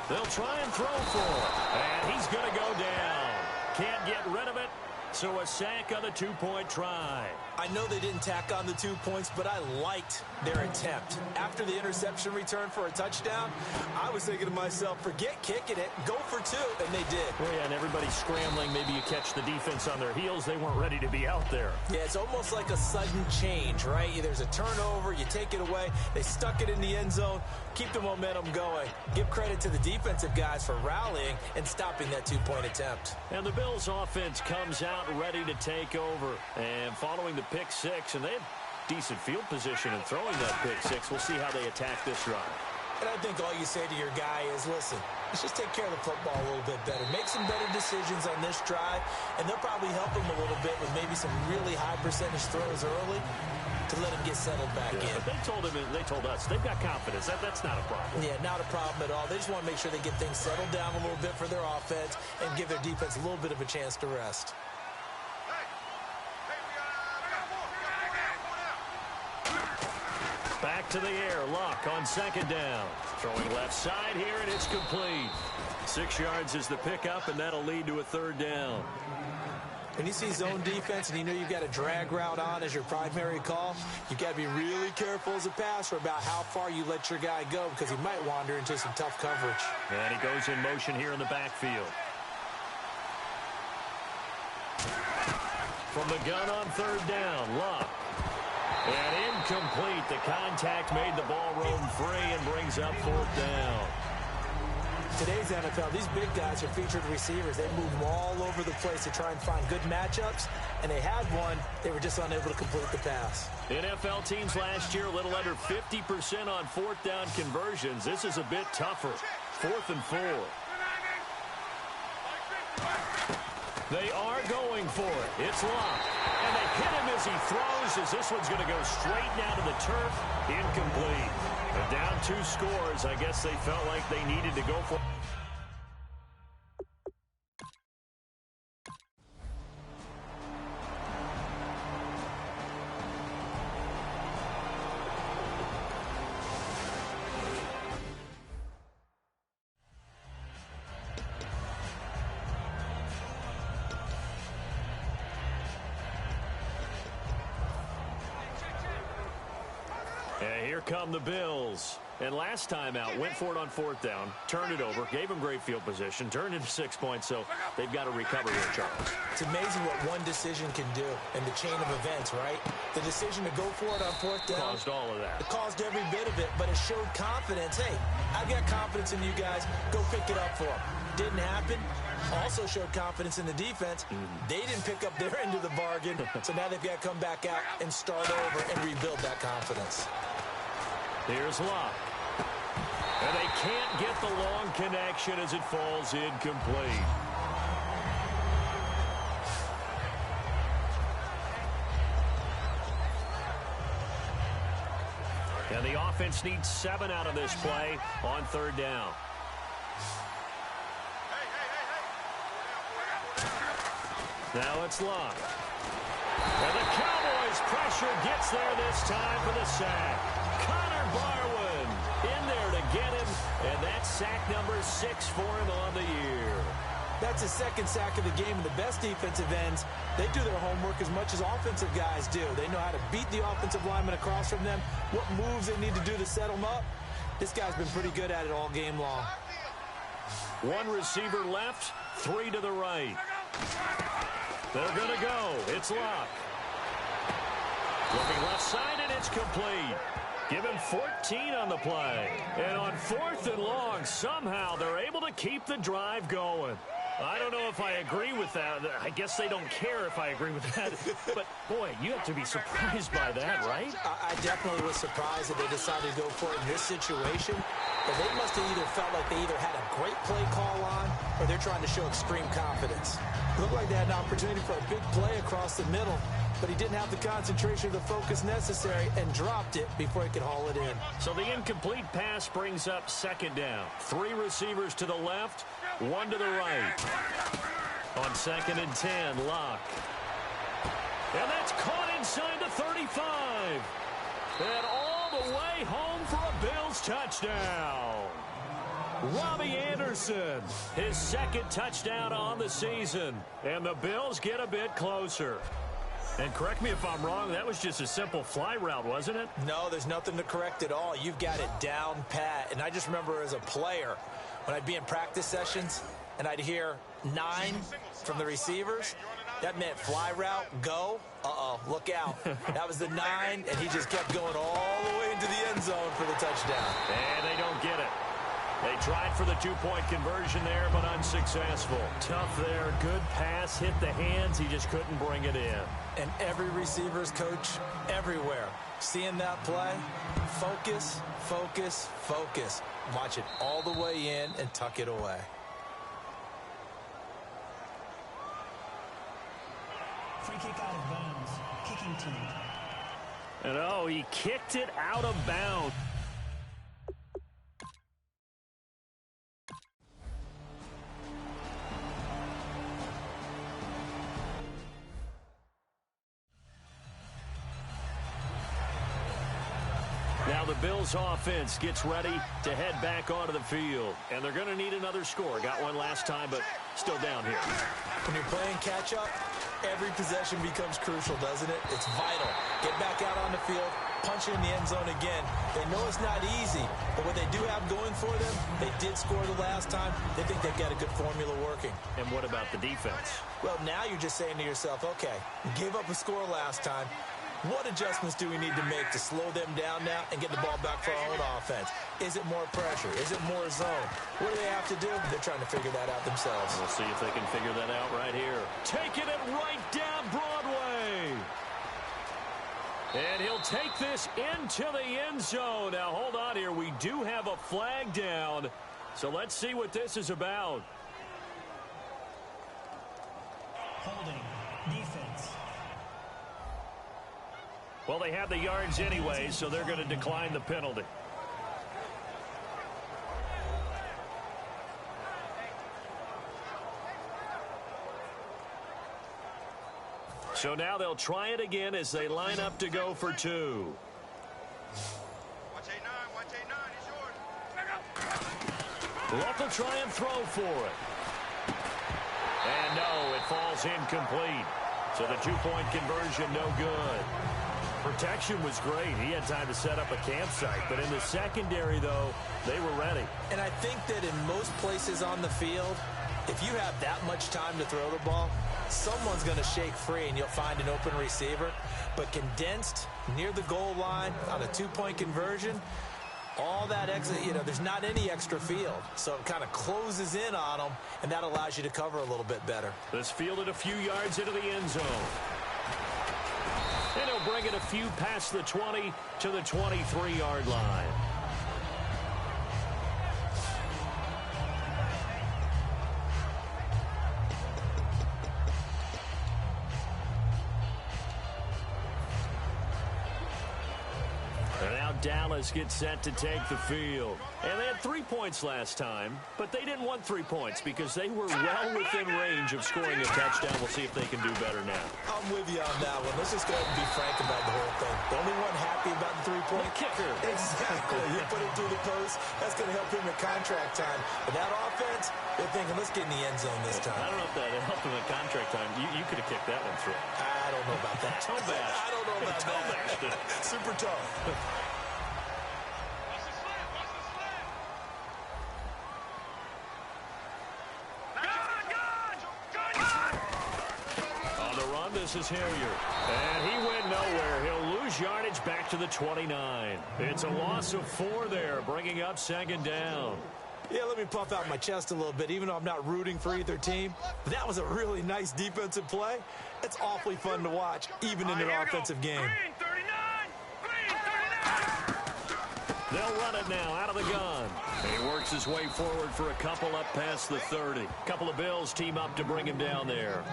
They'll try and throw for it. And he's going to go down. Can't get rid of it. So a sack on the two-point try. I know they didn't tack on the 2 points, but I liked their attempt. After the interception return for a touchdown, I was thinking to myself, forget kicking it, go for two, and they did. Well, yeah, and everybody's scrambling. Maybe you catch the defense on their heels. They weren't ready to be out there. Yeah, it's almost like a sudden change, right? There's a turnover, you take it away, they stuck it in the end zone, keep the momentum going. Give credit to the defensive guys for rallying and stopping that two-point attempt. And the Bills offense comes out ready to take over. And following the pick six, and they have decent field position in throwing that pick six. We'll see how they attack this drive. And I think all you say to your guy is, listen, let's just take care of the football a little bit better. Make some better decisions on this drive, and they'll probably help him a little bit with maybe some really high percentage throws early to let him get settled back in. But they told us they've got confidence. That's not a problem. Yeah, not a problem at all. They just want to make sure they get things settled down a little bit for their offense and give their defense a little bit of a chance to rest. Back to the air. Luck on second down. Throwing left side here, and it's complete. 6 yards is the pickup, and that'll lead to a third down. When you see zone defense and you know you've got a drag route on as your primary call, you've got to be really careful as a passer about how far you let your guy go because he might wander into some tough coverage. And he goes in motion here in the backfield. From the gun on third down, Luck. And incomplete. The contact made the ball roam free and brings up fourth down. Today's NFL, these big guys are featured receivers. They move all over the place to try and find good matchups, and they had one. They were just unable to complete the pass. NFL teams last year, a little under 50% on fourth down conversions. This is a bit tougher. 4th and 4. They are going for it. It's Luck. And they hit him as he throws, as this one's going to go straight down to the turf. Incomplete. But down 2 scores, I guess they felt like they needed to go for it. And here come the Bills. And last time out, went for it on fourth down, turned it over, gave them great field position, turned into 6 points, so they've got to recover here, Charles. It's amazing what one decision can do in the chain of events, right? The decision to go for it on fourth down. Caused all of that. It caused every bit of it, but it showed confidence. Hey, I've got confidence in you guys. Go pick it up for them. Didn't happen. Also showed confidence in the defense. They didn't pick up their end of the bargain, so now they've got to come back out and start over and rebuild that confidence. Here's Luck. And they can't get the long connection as it falls incomplete. And the offense needs 7 out of this play on third down. Now it's Luck. And the Cowboys pressure gets there this time for the sack. Connor Barwin in there to get him, and that's sack number 6 for him on the year. That's his second sack of the game, and the best defensive ends, they do their homework as much as offensive guys do. They know how to beat the offensive lineman across from them, what moves they need to do to set them up. This guy's been pretty good at it all game long. 1 receiver left, 3 to the right. They're going to go. It's Luck. Looking left side, and it's complete. Give him 14 on the play. And on 4th and long, somehow they're able to keep the drive going. I don't know if I agree with that. I guess they don't care if I agree with that. But, boy, you have to be surprised by that, right? I definitely was surprised that they decided to go for it in this situation. But they must have either felt like they either had a great play call on or they're trying to show extreme confidence. It looked like they had an opportunity for a big play across the middle, but he didn't have the concentration or the focus necessary and dropped it before he could haul it in. So the incomplete pass brings up second down. 3 receivers to the left, 1 to the right. On 2nd and 10, Luck. And that's caught inside the 35. And all the way home for a Bills touchdown. Robbie Anderson, his second touchdown on the season. And the Bills get a bit closer. And correct me if I'm wrong, that was just a simple fly route, wasn't it? No, there's nothing to correct at all. You've got it down pat. And I just remember as a player, when I'd be in practice sessions and I'd hear 9 from the receivers, that meant fly route, go. Uh-oh, look out. That was the 9, and he just kept going all the way into the end zone for the touchdown. And they don't get it. They tried for the 2-point conversion there, but unsuccessful. Tough there. Good pass. Hit the hands. He just couldn't bring it in. And every receiver's coach everywhere. Seeing that play, focus, focus, focus. Watch it all the way in and tuck it away. Free kick out of bounds. Kicking team. And oh, he kicked it out of bounds. Now the Bills offense gets ready to head back onto the field. And they're going to need another score. Got one last time, but still down here. When you're playing catch-up, every possession becomes crucial, doesn't it? It's vital. Get back out on the field, punch it in the end zone again. They know it's not easy, but what they do have going for them, they did score the last time. They think they've got a good formula working. And what about the defense? Well, now you're just saying to yourself, okay, we gave up a score last time. What adjustments do we need to make to slow them down now and get the ball back for our own offense? Is it more pressure? Is it more zone? What do they have to do? They're trying to figure that out themselves. We'll see if they can figure that out right here. Taking it right down Broadway. And he'll take this into the end zone. Now, hold on here. We do have a flag down. So let's see what this is about. Holding. Defense. Well, they have the yards anyway, so they're going to decline the penalty. So now they'll try it again as they line up to go for 2. Watch 8-9, watch 8-9, he's yours. Luck will try and throw for it. And no, it falls incomplete. So the 2-point conversion, no good. Protection was great. He had time to set up a campsite. But in the secondary, though, they were ready. And I think that in most places on the field, if you have that much time to throw the ball, someone's going to shake free and you'll find an open receiver. But condensed near the goal line on a 2-point conversion, all that extra, there's not any extra field. So it kind of closes in on them, and that allows you to cover a little bit better. This fielded a few yards into the end zone. And he'll bring it a few past the 20 to the 23-yard line. And now Dallas gets set to take the field. And they had 3 points last time, but they didn't want 3 points because they were well within range of scoring a touchdown. We'll see if they can do better now. I'm with you on that one. Let's just go ahead and be frank about the whole thing. The only one happy about the 3-point kicker. Exactly. You put it through the post. That's going to help him in contract time. But that offense, they're thinking, let's get in the end zone this time. I don't know if that helped him in contract time. You could have kicked that one through. I don't know about that. Toe bash. I don't know about that. Super tough. This is Hilliard. And he went nowhere. He'll lose yardage back to the 29. It's a loss of 4 there, bringing up 2nd down. Yeah, let me puff out my chest a little bit, even though I'm not rooting for either team. That was a really nice defensive play. It's awfully fun to watch, even in an offensive game. Green 39! Green 39! They'll run it now out of the gun. And he works his way forward for a couple up past the 30. Couple of Bills team up to bring him down there.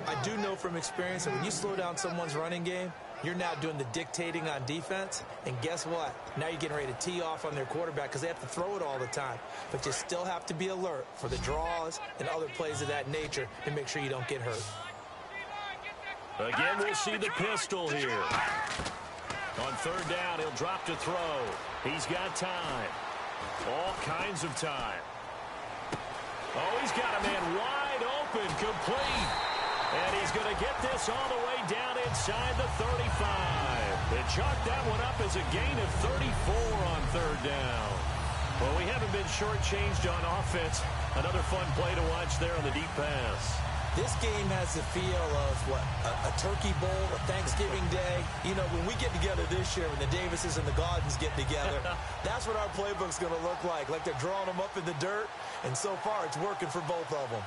I do know from experience that when you slow down someone's running game, you're now doing the dictating on defense. And guess what? Now you're getting ready to tee off on their quarterback because they have to throw it all the time. But you still have to be alert for the draws and other plays of that nature and make sure you don't get hurt. Again, we'll see the pistol here. On 3rd down, he'll drop to throw. He's got time. All kinds of time. Oh, he's got a man wide open, complete. And he's going to get this all the way down inside the 35. They chalked that one up as a gain of 34 on third down. Well, we haven't been shortchanged on offense. Another fun play to watch there on the deep pass. This game has the feel of, what, a turkey bowl, a Thanksgiving day. You know, when we get together this year, when the Davises and the Gaudens get together, that's what our playbook's going to look like they're drawing them up in the dirt, and so far it's working for both of them.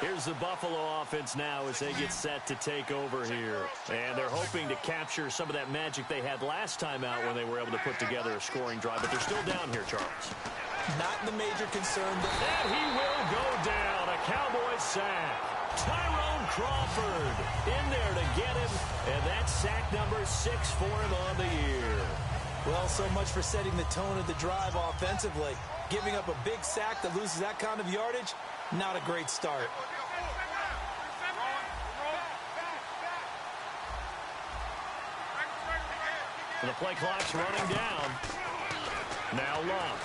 Here's the Buffalo offense now as they get set to take over here. And they're hoping to capture some of that magic they had last time out when they were able to put together a scoring drive. But they're still down here, Charles. Not the major concern. And he will go down. A Cowboys sack. Tyrone Crawford in there to get him. And that's sack number 6 for him on the year. Well, so much for setting the tone of the drive offensively. Giving up a big sack that loses that kind of yardage, not a great start. And the play clock's running down. Now Love.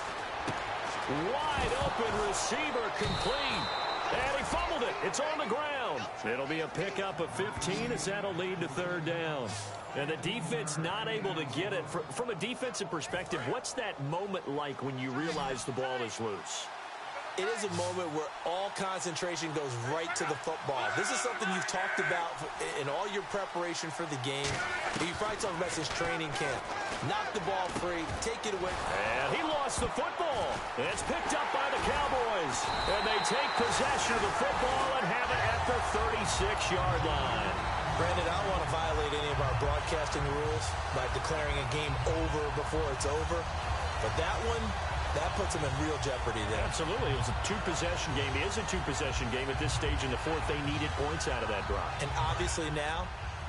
Wide open receiver, complete. And he fumbled it. It's on the ground. It'll be a pickup of 15 as that'll lead to third down. And the defense not able to get it. From a defensive perspective, what's that moment like when you realize the ball is loose? It is a moment where all concentration goes right to the football. This is something you've talked about in all your preparation for the game. You probably talked about since training camp. Knock the ball free, take it away. And he lost the football. It's picked up by the Cowboys. And they take possession of the football and have it at the 36-yard line. Brandon, I don't want to violate any of our broadcasting rules by declaring a game over before it's over. But that one, that puts them in real jeopardy there. Absolutely. It was a two-possession game. It is a two-possession game at this stage in the fourth. They needed points out of that drive. And obviously now,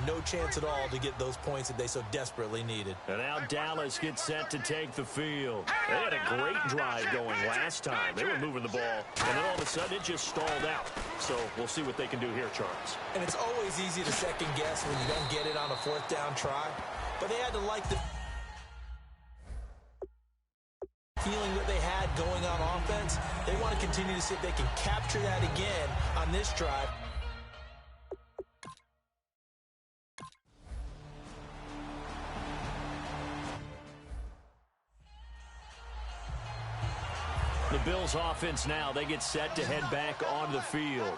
no chance at all to get those points that they so desperately needed. And now Dallas gets set to take the field. They had a great drive going last time. They were moving the ball, and then all of a sudden it just stalled out. So we'll see what they can do here, Charles. And it's always easy to second guess when you don't get it on a fourth down try. But they had to like the feeling that they had going on offense. They want to continue to see if they can capture that again on this drive. The Bills offense now, they get set to head back on the field.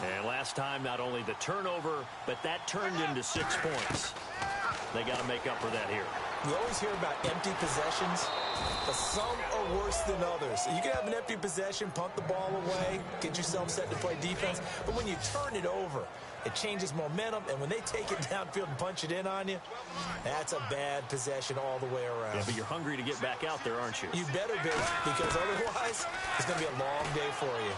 And last time, not only the turnover, but that turned into 6 points. They got to make up for that here. You always hear about empty possessions, but some are worse than others. You can have an empty possession, punt the ball away, get yourself set to play defense, but when you turn it over, it changes momentum, and when they take it downfield and punch it in on you, that's a bad possession all the way around. Yeah, but you're hungry to get back out there, aren't you? You better be, because otherwise, it's going to be a long day for you.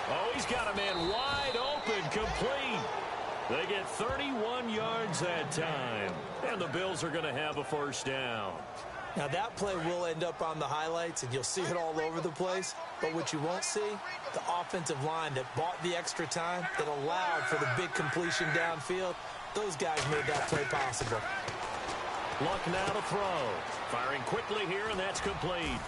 Oh, he's got a man wide open, complete. They get 31 yards that time, and the Bills are going to have a first down. Now, that play will end up on the highlights, and you'll see it all over the place. But what you won't see, the offensive line that bought the extra time, that allowed for the big completion downfield, those guys made that play possible. Luck now to throw. Firing quickly here, and that's complete.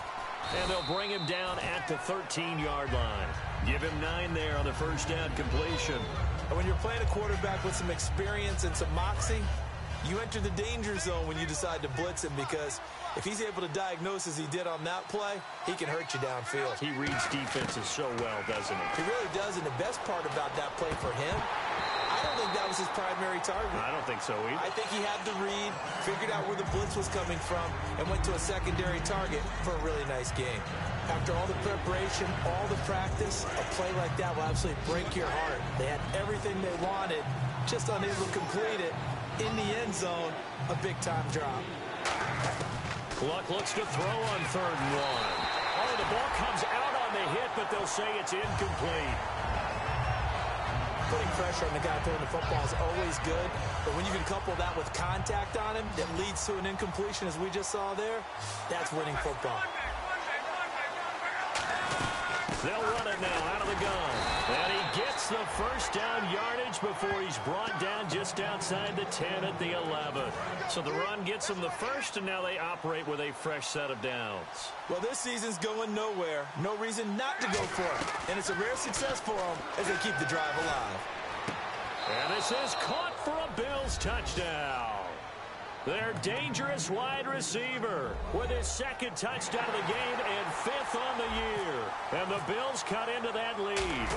And they'll bring him down at the 13-yard line. Give him 9 there on the first down completion. And when you're playing a quarterback with some experience and some moxie, you enter the danger zone when you decide to blitz him, because if he's able to diagnose as he did on that play, he can hurt you downfield. He reads defenses so well, doesn't he? He really does, and the best part about that play for him, I don't think that was his primary target. I don't think so either. I think he had the read, figured out where the blitz was coming from, and went to a secondary target for a really nice game. After all the preparation, all the practice, a play like that will absolutely break your heart. They had everything they wanted, just unable to complete it. In the end zone, a big-time drop. Luck looks to throw on 3rd and 1. Oh, the ball comes out on the hit, but they'll say it's incomplete. Putting pressure on the guy throwing the football is always good, but when you can couple that with contact on him that leads to an incompletion, as we just saw there, that's winning football. They'll run it now out of the gun. And he gets the first down yardage before he's brought down just outside the 10 at the 11. So the run gets them the first, and now they operate with a fresh set of downs. Well, this season's going nowhere. No reason not to go for it. And it's a rare success for them as they keep the drive alive. And this is caught for a Bills touchdown. Their dangerous wide receiver with his 2nd touchdown of the game and 5th on the year. And the Bills cut into that lead.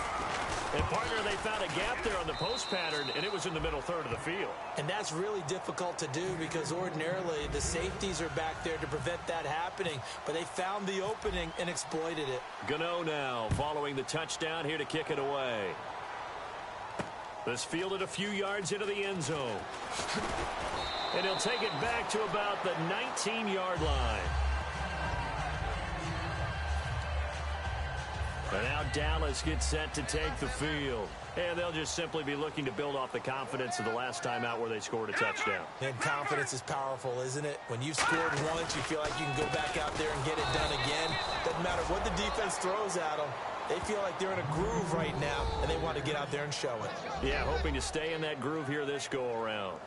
And, partner, they found a gap there on the post pattern, and it was in the middle 3rd of the field. And that's really difficult to do because ordinarily the safeties are back there to prevent that happening. But they found the opening and exploited it. Gano now following the touchdown here to kick it away. This fielded a few yards into the end zone. And he'll take it back to about the 19-yard line. And now Dallas gets set to take the field. And they'll just simply be looking to build off the confidence of the last time out where they scored a touchdown. And confidence is powerful, isn't it? When you've scored once, you feel like you can go back out there and get it done again. Doesn't matter what the defense throws at them. They feel like they're in a groove right now, and they want to get out there and show it. Yeah, hoping to stay in that groove here this go-around.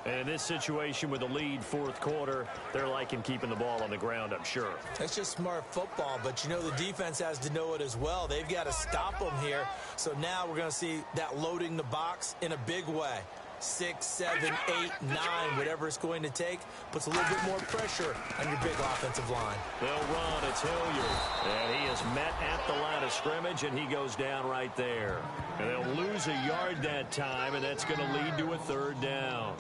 And in this situation with a lead 4th quarter, they're liking keeping the ball on the ground, I'm sure. That's just smart football, but you know the defense has to know it as well. They've got to stop them here. So now we're going to see that loading the box in a big way. 6, 7, 8, 9, whatever it's going to take, puts a little bit more pressure on your big offensive line. They'll run. It's Hilliard. And he is met at the line of scrimmage, and he goes down right there. And they'll lose a yard that time, and that's going to lead to a 3rd down.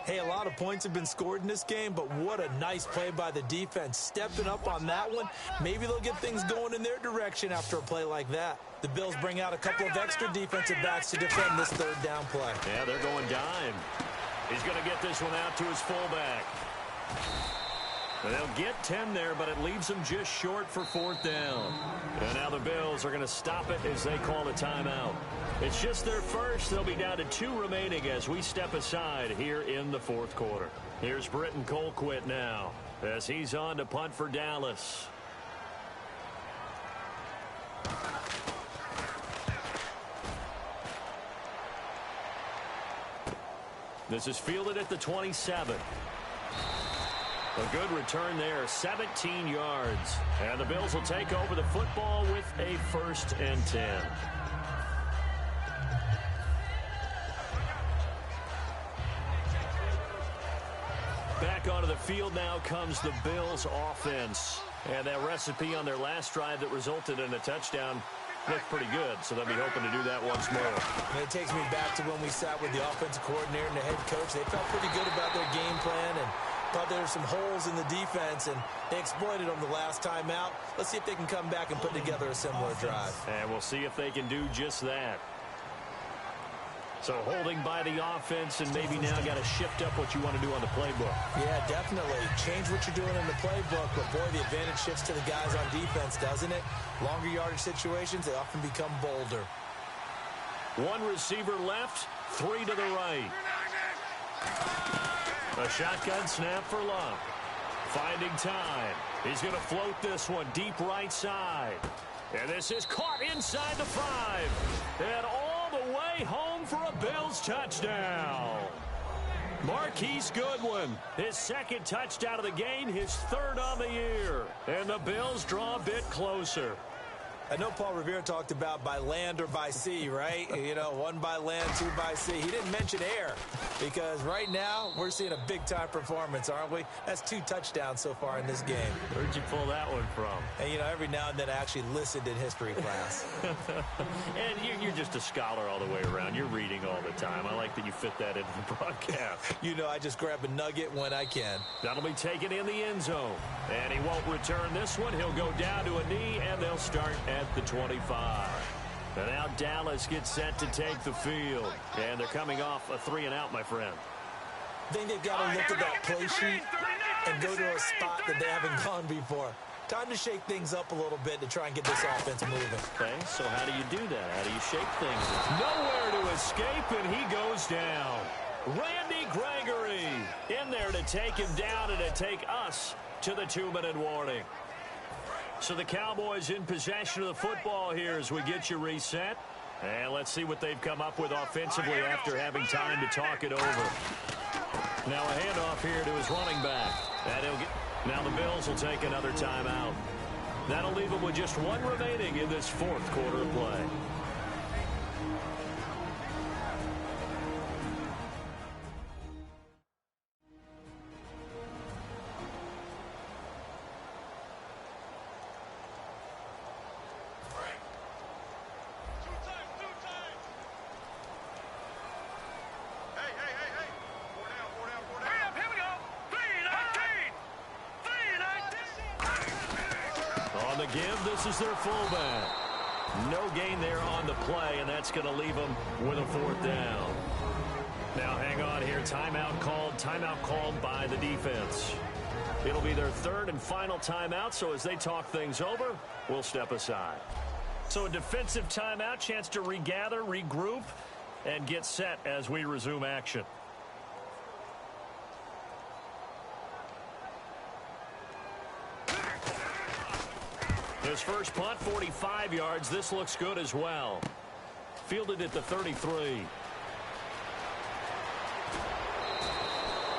Hey, a lot of points have been scored in this game, but what a nice play by the defense. Stepping up on that one, maybe they'll get things going in their direction after a play like that. The Bills bring out a couple of extra defensive backs to defend this 3rd down play. Yeah, they're going dime. He's going to get this one out to his fullback. And they'll get 10 there, but it leaves them just short for 4th down. And now the Bills are going to stop it as they call a timeout. It's just their first. They'll be down to 2 remaining as we step aside here in the 4th quarter. Here's Britton Colquitt now as he's on to punt for Dallas. This is fielded at the 27. A good return there, 17 yards. And the Bills will take over the football with a 1st and 10. Back onto the field now comes the Bills offense. And that recipe on their last drive that resulted in a touchdown looked pretty good, so they'll be hoping to do that once more. And it takes me back to when we sat with the offensive coordinator and the head coach. They felt pretty good about their game plan and thought there were some holes in the defense, and they exploited them the last time out. Let's see if they can come back and put together a similar drive. And we'll see if they can do just that. So holding by the offense, and maybe now got to shift up what you want to do on the playbook. Yeah, definitely. Change what you're doing in the playbook, but boy, the advantage shifts to the guys on defense, doesn't it? Longer yardage situations, they often become bolder. 1 receiver left, 3 to the right. A shotgun snap for Luck. Finding time. He's going to float this one deep right side. And this is caught inside the 5. And all the way home for a Bills touchdown. Marquise Goodwin, his 2nd touchdown of the game, his 3rd on the year. And the Bills draw a bit closer. I know Paul Revere talked about by land or by sea, right? You know, one by land, two by sea. He didn't mention air because right now we're seeing a big-time performance, aren't we? That's 2 touchdowns so far in this game. Where'd you pull that one from? And, you know, every now and then I actually listened in history class. And you're just a scholar all the way around. You're reading all the time. I like that you fit that into the broadcast. You know, I just grab a nugget when I can. That'll be taken in the end zone. And he won't return this one. He'll go down to a knee, and they'll start at the 25. And now Dallas gets set to take the field. And they're coming off a 3-and-out, my friend. I think they've got to look at that play sheet and go to a spot that they haven't gone before. Time to shake things up a little bit to try and get this offense moving. Okay, so how do you do that? How do you shake things? Nowhere to escape, and he goes down. Randy Gregory in there to take him down and to take us to the 2-minute warning. So the Cowboys in possession of the football here as we get you reset. And let's see what they've come up with offensively after having time to talk it over. Now a handoff here to his running back. Now the Bills will take another timeout. That'll leave them with just 1 remaining in this 4th quarter of play. This is their fullback. No gain there on the play, and that's going to leave them with a 4th down. Now hang on here. Timeout called by the defense. It'll be their 3rd and final timeout, so as they talk things over, we'll step aside. So a defensive timeout, chance to regather, regroup, and get set as we resume action. His first punt, 45 yards. This looks good as well. Fielded at the 33.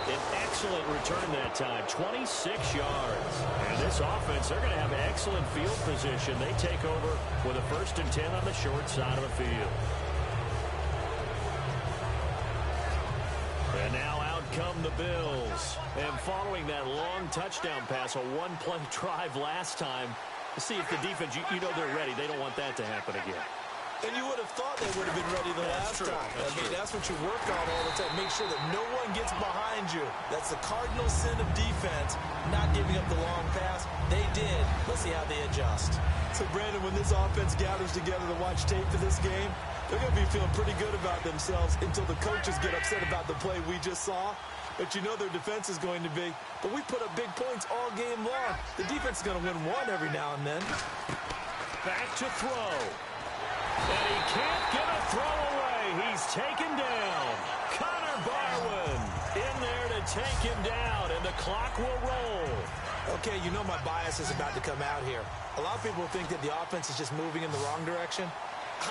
An excellent return that time, 26 yards. And this offense, they're going to have excellent field position. They take over with a 1st and 10 on the short side of the field. And now out come the Bills. And following that long touchdown pass, a 1-play drive last time, see if the defense, you know they're ready. They don't want that to happen again. And you would have thought they would have been ready the last time. I mean, that's what you work on all the time. Make sure that no one gets behind you. That's the cardinal sin of defense, not giving up the long pass. They did. Let's see how they adjust. So, Brandon, when this offense gathers together to watch tape for this game, they're going to be feeling pretty good about themselves until the coaches get upset about the play we just saw. But you know their defense is going to be. But we put up big points all game long. The defense is going to win one every now and then. Back to throw. And he can't get a throw away. He's taken down. Connor Barwin in there to take him down, and the clock will roll. Okay, you know my bias is about to come out here. A lot of people think that the offense is just moving in the wrong direction.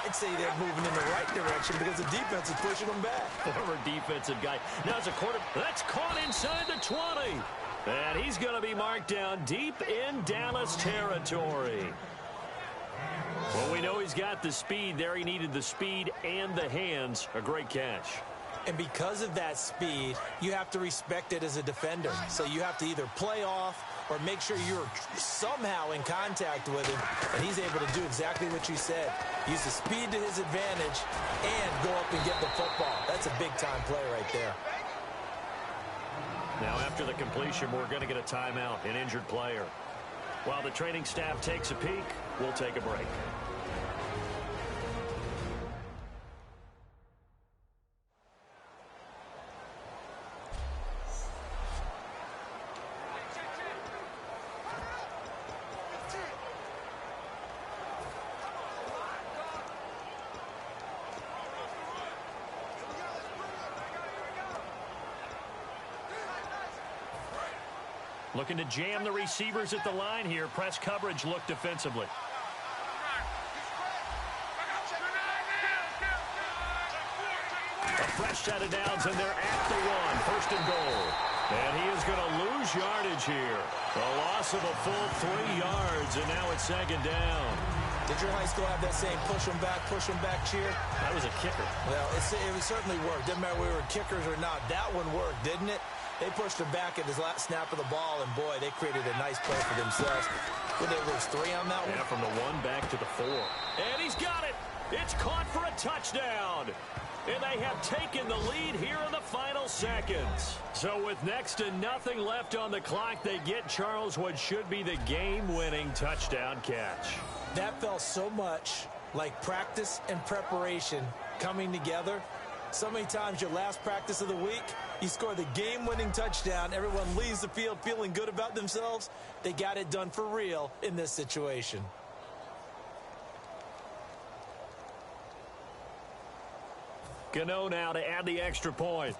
I'd say they're moving in the right direction because the defense is pushing them back. Former defensive guy. Now it's a quarter. That's caught inside the 20. And he's going to be marked down deep in Dallas territory. Well, we know he's got the speed there. He needed the speed and the hands. A great catch. And because of that speed, you have to respect it as a defender. So you have to either play off or make sure you're somehow in contact with him. And he's able to do exactly what you said. Use the speed to his advantage and go up and get the football. That's a big-time play right there. Now, after the completion, we're going to get a timeout, an injured player. While the training staff takes a peek, we'll take a break. Looking to jam the receivers at the line here. Press coverage look defensively. A fresh set of downs, and they're at the 1. 1st and goal. And he is going to lose yardage here. A loss of a full 3 yards, and now it's 2nd down. Did your high school have that same push them back cheer? That was a kicker. Well, it certainly worked. Didn't matter whether we were kickers or not. That one worked, didn't it? They pushed him back at his last snap of the ball, and boy, they created a nice play for themselves. Would they lose 3 on that one? Yeah, from the 1 back to the 4. And he's got it. It's caught for a touchdown. And they have taken the lead here in the final seconds. So with next to nothing left on the clock, they get Charles what should be the game-winning touchdown catch. That felt so much like practice and preparation coming together. So many times your last practice of the week, you score the game-winning touchdown. Everyone leaves the field feeling good about themselves. They got it done for real in this situation. Gano now to add the extra point.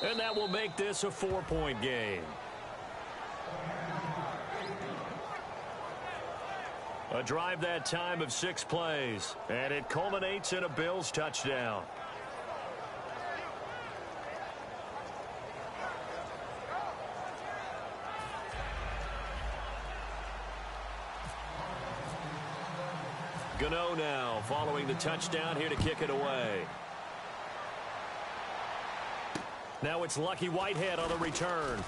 And that will make this a 4-point game. A drive that time of 6 plays. And it culminates in a Bills touchdown. Gano now following the touchdown here to kick it away. Now it's Lucky Whitehead on the return.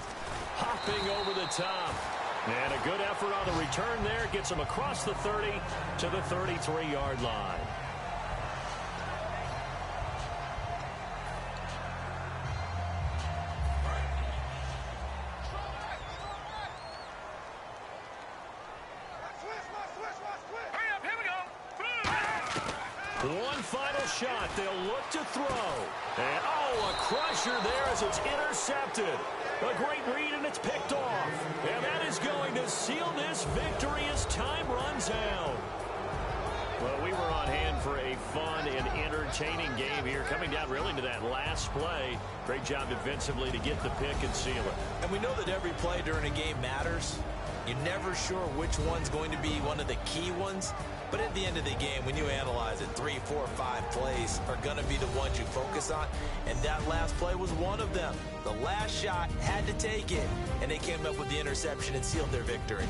Hopping over the top. And a good effort on the return there. Gets him across the 30 to the 33-yard line. One final shot. They'll look to throw. And, oh, a crusher there as it's intercepted. A great read, and it's picked off. And that is going to seal this victory as time runs out. Well, we were on hand for a fun and entertaining game here, coming down really to that last play. Great job defensively to get the pick and seal it. And we know that every play during a game matters. You're never sure which one's going to be one of the key ones. But at the end of the game, when you analyze it, 3, 4, 5 plays are going to be the ones you focus on. And that last play was one of them. The last shot had to take it. And they came up with the interception and sealed their victory.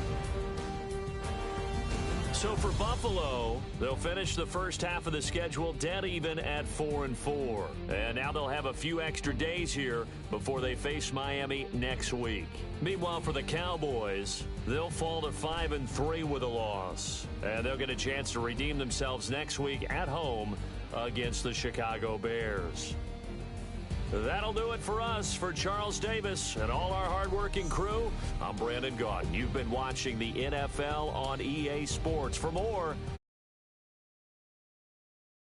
So for Buffalo, they'll finish the first half of the schedule dead even at 4-4. And now they'll have a few extra days here before they face Miami next week. Meanwhile, for the Cowboys, they'll fall to 5-3 with a loss. And they'll get a chance to redeem themselves next week at home against the Chicago Bears. That'll do it for us. For Charles Davis and all our hardworking crew, I'm Brandon Gaudin. You've been watching the NFL on EA Sports. For more,